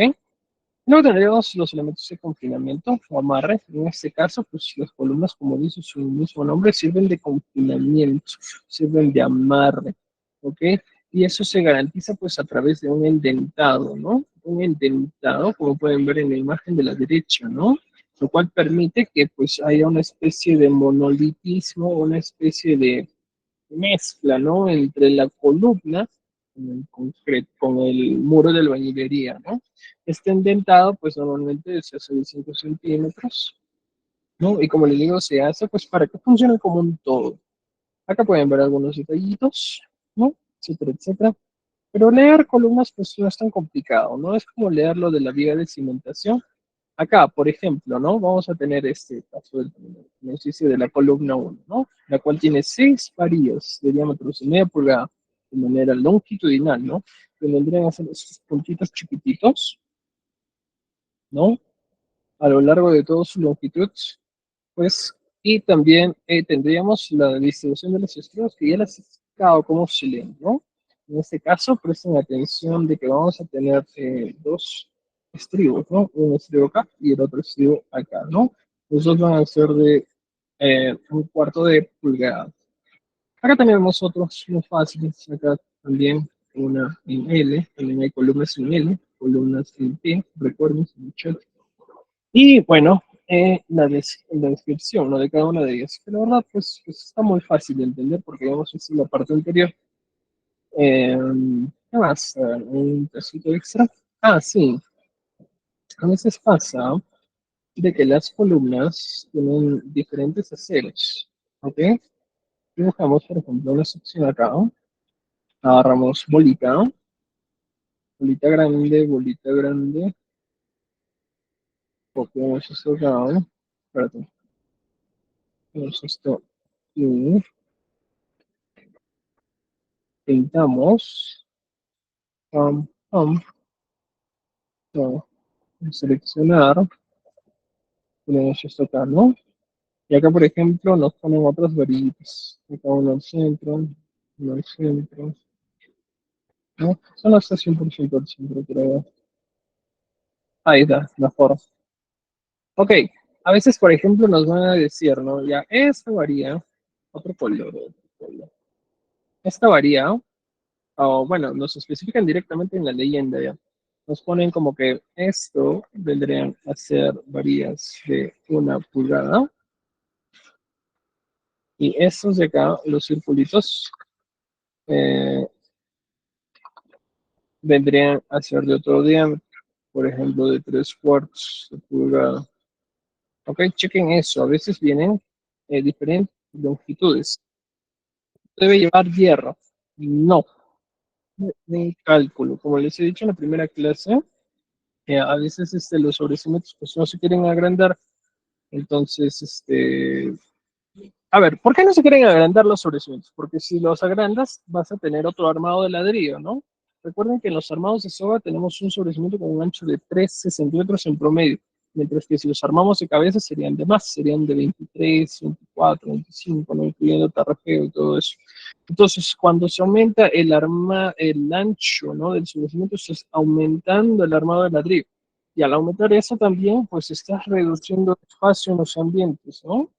Luego tendríamos los elementos de confinamiento o amarre. En este caso, pues las columnas, como dice su mismo nombre, sirven de confinamiento, sirven de amarre, ¿ok? Y eso se garantiza pues a través de un endentado, ¿no? Un endentado, como pueden ver en la imagen de la derecha, ¿no? Lo cual permite que pues haya una especie de monolitismo, una especie de mezcla, ¿no? Entre la columna con el concreto, con el muro de albañilería, ¿no? Este endentado, pues normalmente se hace de 5 centímetros, ¿no? Y como les digo, se hace pues para que funcione como un todo. Acá pueden ver algunos detallitos, ¿no? Etcétera, etcétera. Pero leer columnas pues no es tan complicado, ¿no? Es como leer lo de la viga de cimentación. Acá, por ejemplo, ¿no? Vamos a tener este caso del ejercicio de la columna uno, ¿no? La cual tiene 6 varillas de diámetro de media pulgada de manera longitudinal, ¿no? Que vendrían a ser esos puntitos chiquititos, ¿no? A lo largo de toda su longitud, pues, y también tendríamos la distribución de los estribos, que ya las he explicado cómo se leen, ¿no? En este caso, presten atención de que vamos a tener dos estribos, ¿no? Un estribo acá y el otro estribo acá, ¿no? Los dos van a ser de 1/4 de pulgada. Acá también vemos otros muy fáciles, acá también una en L, también hay columnas en L, columnas en T, recuerden, muchachos. Y bueno, la descripción, ¿no? De cada una de ellas. Que la verdad, pues está muy fácil de entender porque ya hemos visto la parte anterior. Eh, ¿Qué más? Un casito extra. Ah, sí. A veces pasa de que las columnas tienen diferentes aceros. ¿Ok? Dibujamos, por ejemplo, una sección acá. Agarramos bolita, bolita grande. Copiamos esto acá. Espérate. Ponemos esto y pintamos. Pam, pam, no, seleccionar, ponemos esto acá, ¿no? Y acá, por ejemplo, nos ponen otras varillitas. Acá uno al centro, ¿no? Son hasta 100% al centro, creo. Ahí está, mejor. Ok, a veces, por ejemplo, nos van a decir, ¿no? Ya, esta varía, otro color, otro color. Esta varía, o bueno, nos especifican directamente en la leyenda, ¿ya? Nos ponen como que esto vendrían a ser varillas de 1 pulgada. Y estos de acá, los circulitos, eh, vendrían a ser de otro diámetro, por ejemplo, de 3/4 de pulgada. Ok, chequen eso, a veces vienen diferentes longitudes. Debe llevar hierro. No, ni cálculo. Como les he dicho en la primera clase, a veces los sobrecimientos pues, no se quieren agrandar. Entonces, a ver, ¿por qué no se quieren agrandar los sobrecimientos? Porque si los agrandas, vas a tener otro armado de ladrillo, ¿no? Recuerden que en los armados de soga tenemos un sobrecimiento con un ancho de 13 centímetros en promedio, mientras que si los armamos de cabeza serían de más, serían de 23, 24, 25, ¿no? Incluyendo tarrafeo y todo eso. Entonces, cuando se aumenta el ancho, ¿no? del sobrecimiento, estás aumentando el armado de ladrillo. Y al aumentar eso también, pues estás reduciendo el espacio en los ambientes, ¿no?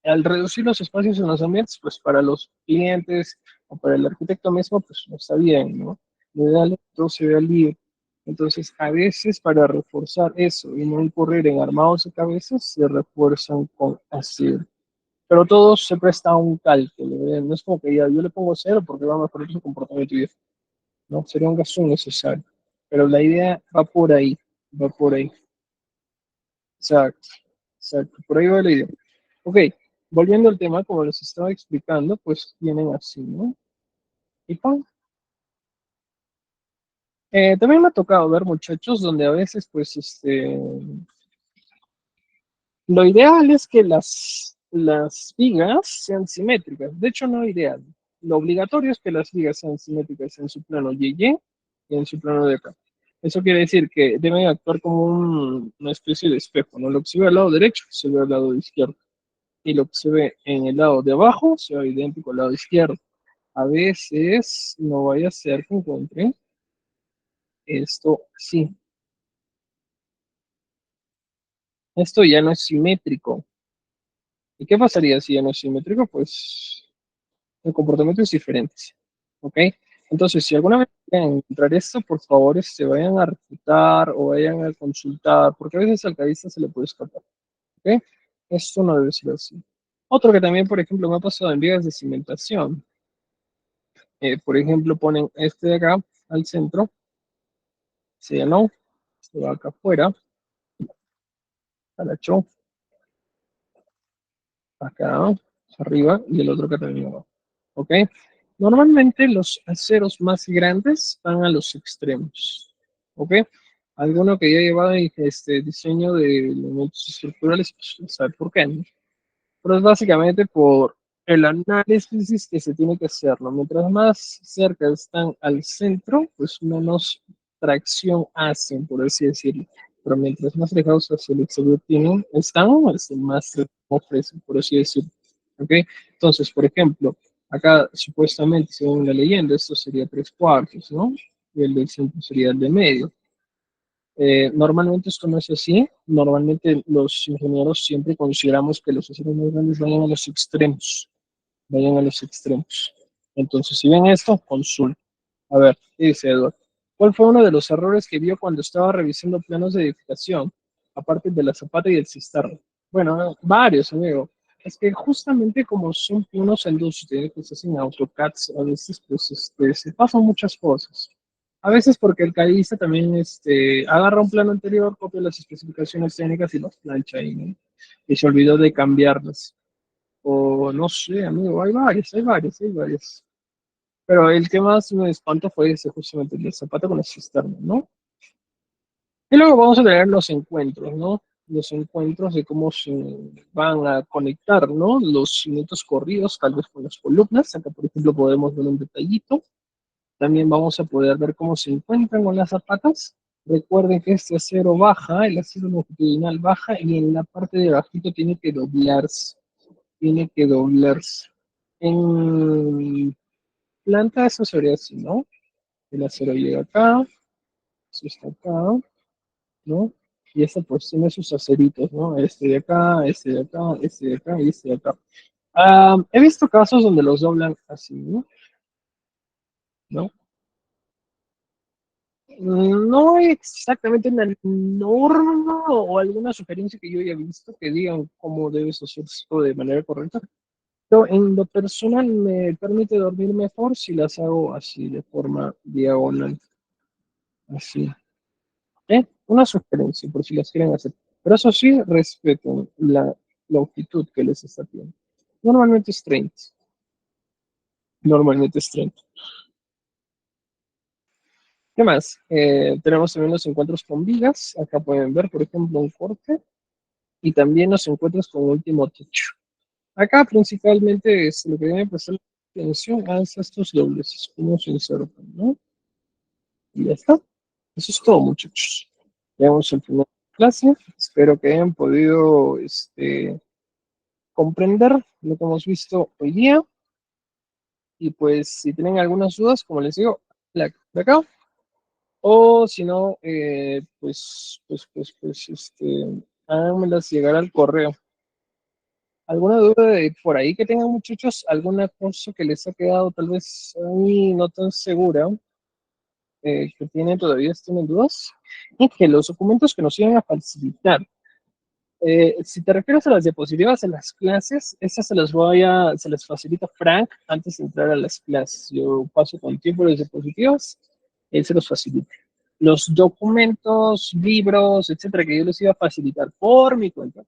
Al reducir los espacios en los ambientes, pues para los clientes o para el arquitecto mismo, pues no está bien, ¿no? Lo ideal es que todo se vea libre. Entonces, a veces para reforzar eso y no incurrir en armados de cabezas, se refuerzan con acero. Pero todo se presta a un cálculo, ¿eh? No es como que ya yo le pongo cero porque va a mejorar su comportamiento y eso, ¿no? Sería un gasto innecesario. Pero la idea va por ahí, va por ahí. Exacto, exacto, por ahí va la idea. Ok, volviendo al tema, como les estaba explicando, pues vienen así, ¿no? Y pan. También me ha tocado ver muchachos donde a veces, pues, lo ideal es que las vigas sean simétricas. De hecho, no ideal. Lo obligatorio es que las vigas sean simétricas en su plano y en su plano de acá. Eso quiere decir que deben actuar como una especie de espejo, ¿no? Lo que se ve al lado derecho se ve al lado izquierdo. Y lo que se ve en el lado de abajo se ve idéntico al lado izquierdo. A veces no vaya a ser que encuentre esto sí. Esto ya no es simétrico. ¿Y qué pasaría si ya no es simétrico? Pues el comportamiento es diferente. ¿Ok? Entonces, si alguna vez quieren encontrar esto, por favor, vayan a refutar o vayan a consultar, porque a veces al cadista se le puede escapar. ¿Ok? Esto no debe ser así. Otro que también, por ejemplo, me ha pasado en vigas de cimentación. Por ejemplo, ponen este de acá al centro, se llenó, se va acá afuera, agachó, acá arriba y el otro que también abajo. ¿Ok? Normalmente los aceros más grandes van a los extremos. ¿Ok? Alguno que ya lleva este diseño de elementos estructurales, pues sabe por qué, ¿no? Pero es básicamente por el análisis que se tiene que hacer, ¿no? Mientras más cerca están al centro, pues menos tracción hacen, por así decirlo. Pero mientras más alejados hacia el exterior están, más tracción ofrecen, por así decirlo. ¿Ok? Entonces, por ejemplo, acá supuestamente, según la leyenda, esto sería 3/4, ¿no? Y el del centro sería el de medio. Normalmente esto no es así. Normalmente los ingenieros siempre consideramos que los aceros más grandes vayan a los extremos. Vayan a los extremos. Entonces, si ven esto, consulta. A ver, ¿qué dice Edward? ¿Cuál fue uno de los errores que vio cuando estaba revisando planos de edificación, aparte de la zapata y el cisterna? Bueno, varios, amigo. Es que justamente como son planos en 2D que se hacen en AutoCAD, a veces pues, se pasan muchas cosas. A veces porque el cadista también agarra un plano anterior, copia las especificaciones técnicas y las plancha ahí, ¿no? Y se olvidó de cambiarlas. O no sé, amigo, hay varios. Pero el que más me espantó fue ese, justamente, el zapato con la cisterna, ¿no? Y luego vamos a tener los encuentros, ¿no? Los encuentros de cómo se van a conectar, ¿no? Los cimientos corridos, tal vez con las columnas. Acá, por ejemplo, podemos ver un detallito. También vamos a poder ver cómo se encuentran con las zapatas. Recuerden que este acero baja, el acero longitudinal baja y en la parte de abajito tiene que doblarse. Tiene que doblarse. En planta eso sería así, ¿no? El acero llega acá, eso está acá, ¿no? Y esta pues tiene sus aceritos, ¿no? Este de acá, este de acá, este de acá y este de acá. He visto casos donde los doblan así, ¿no? ¿No? No hay exactamente una norma o alguna sugerencia que yo haya visto que digan cómo debes hacer esto de manera correcta. Pero en lo personal me permite dormir mejor si las hago así, de forma diagonal, así. Una sugerencia por si las quieren hacer. Pero eso sí, respeten la longitud que les está pidiendo. Normalmente es 30. Normalmente es 30. ¿Qué más? Tenemos también los encuentros con vigas. Acá pueden ver, por ejemplo, un corte. Y también los encuentros con último techo. Acá principalmente es lo que deben prestar atención a estos dobles, como se insertan, ¿no? Y ya está. Eso es todo, muchachos. Llegamos al final de clase. Espero que hayan podido comprender lo que hemos visto hoy día. Y pues si tienen algunas dudas, como les digo, de acá. O si no, háganmelas llegar al correo. ¿Alguna duda de por ahí que tengan, muchachos? ¿Alguna cosa que les ha quedado tal vez ahí no tan segura? ¿Que tienen dudas? Y que los documentos que nos iban a facilitar. Si te refieres a las diapositivas en las clases, esas se las facilita Frank antes de entrar a las clases. Yo paso con tiempo las diapositivas, él se los facilita. Los documentos, libros, etcétera, que yo les iba a facilitar por mi cuenta,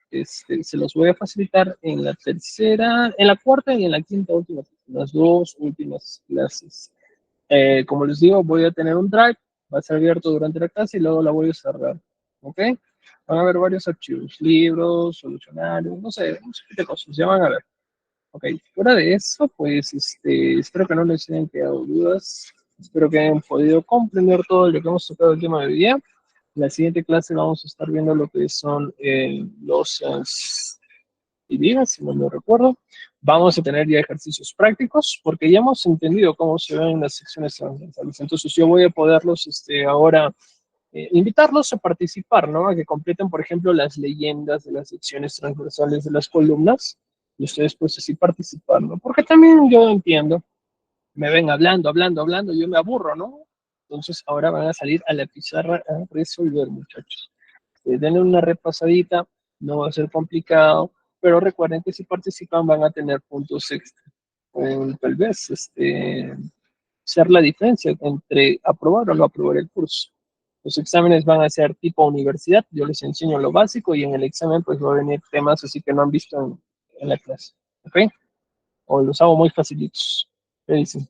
se los voy a facilitar en la tercera, en la cuarta y en la quinta última, las dos últimas clases. Como les digo, voy a tener un drive, va a ser abierto durante la clase y luego la voy a cerrar. ¿Ok? Van a haber varios archivos, libros, solucionarios, no sé qué cosas, ya van a ver. Ok, fuera de eso, pues espero que no les hayan quedado dudas. Espero que hayan podido comprender todo lo que hemos tocado el tema de hoy día. En la siguiente clase vamos a estar viendo lo que son los días, si no me recuerdo. Vamos a tener ya ejercicios prácticos, porque ya hemos entendido cómo se ven las secciones transversales. Entonces yo voy a poderlos ahora invitarlos a participar, ¿no? A que completen, por ejemplo, las leyendas de las secciones transversales de las columnas, y ustedes pues así participar, ¿no? Porque también yo entiendo, me ven hablando, hablando, hablando, yo me aburro, ¿no? Entonces ahora van a salir a la pizarra a resolver, muchachos. Denle una repasadita, no va a ser complicado, pero recuerden que si participan van a tener puntos extra. Tal vez ser la diferencia entre aprobar o no aprobar el curso. Los exámenes van a ser tipo universidad, yo les enseño lo básico y en el examen pues va a venir temas así que no han visto en la clase, ¿ok? O los hago muy facilitos. ¿Qué dicen?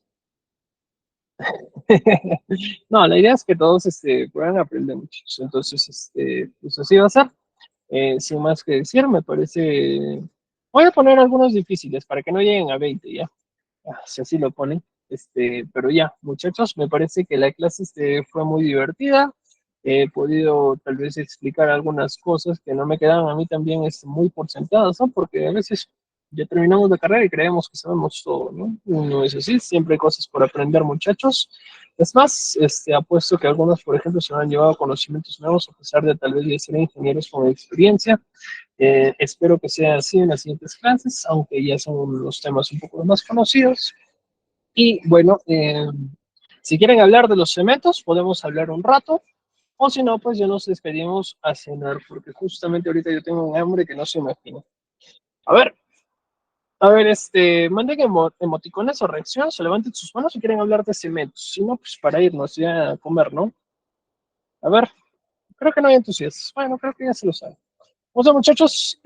No, la idea es que todos puedan aprender muchachos. Entonces, pues así va a ser. Sin más que decir, me parece... Voy a poner algunos difíciles para que no lleguen a 20 ya. Si así lo ponen. Pero ya, muchachos, me parece que la clase fue muy divertida. He podido tal vez explicar algunas cosas que no me quedan a mí también muy por sentadas, ¿no? Porque a veces ya terminamos la carrera y creemos que sabemos todo, ¿no? No es así, siempre hay cosas por aprender, muchachos. Es más, apuesto que algunos, por ejemplo, se han llevado conocimientos nuevos a pesar de tal vez de ser ingenieros con experiencia. Espero que sea así en las siguientes clases, aunque ya son los temas un poco más conocidos. Y bueno, si quieren hablar de los cementos, podemos hablar un rato. O si no, pues ya nos despedimos a cenar, porque justamente ahorita yo tengo un hambre que no se imagina. A ver, manden emoticones o reacciones, o levanten sus manos si quieren hablar de cementos. Si no, pues para irnos ya a comer, ¿no? A ver, creo que no hay entusiastas. Bueno, creo que ya se lo saben. O sea, muchachos,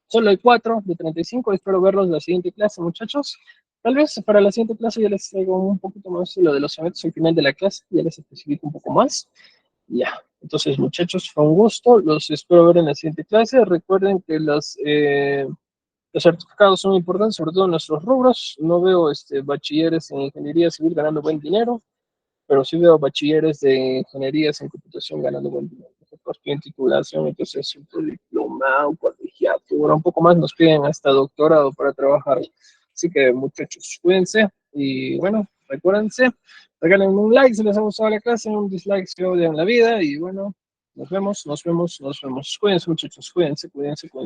solo hay 4 de 35. Espero verlos en la siguiente clase, muchachos. Tal vez para la siguiente clase ya les traigo un poquito más de lo de los cementos al final de la clase, ya les especifico un poco más. Ya, entonces muchachos, fue un gusto, los espero ver en la siguiente clase. Recuerden que los certificados son importantes, sobre todo en nuestros rubros. No veo bachilleres en ingeniería civil ganando buen dinero, pero sí veo bachilleres de ingenierías en computación ganando buen dinero. Nosotros piden titulación, entonces un diploma, un colegiatura, un poco más nos piden hasta doctorado para trabajar. Así que muchachos, cuídense y bueno, recuérdense, regalen un like si les ha gustado la clase, un dislike si odian la vida y bueno, nos vemos, nos vemos, nos vemos. Cuídense muchachos, cuídense, cuídense, cuídense.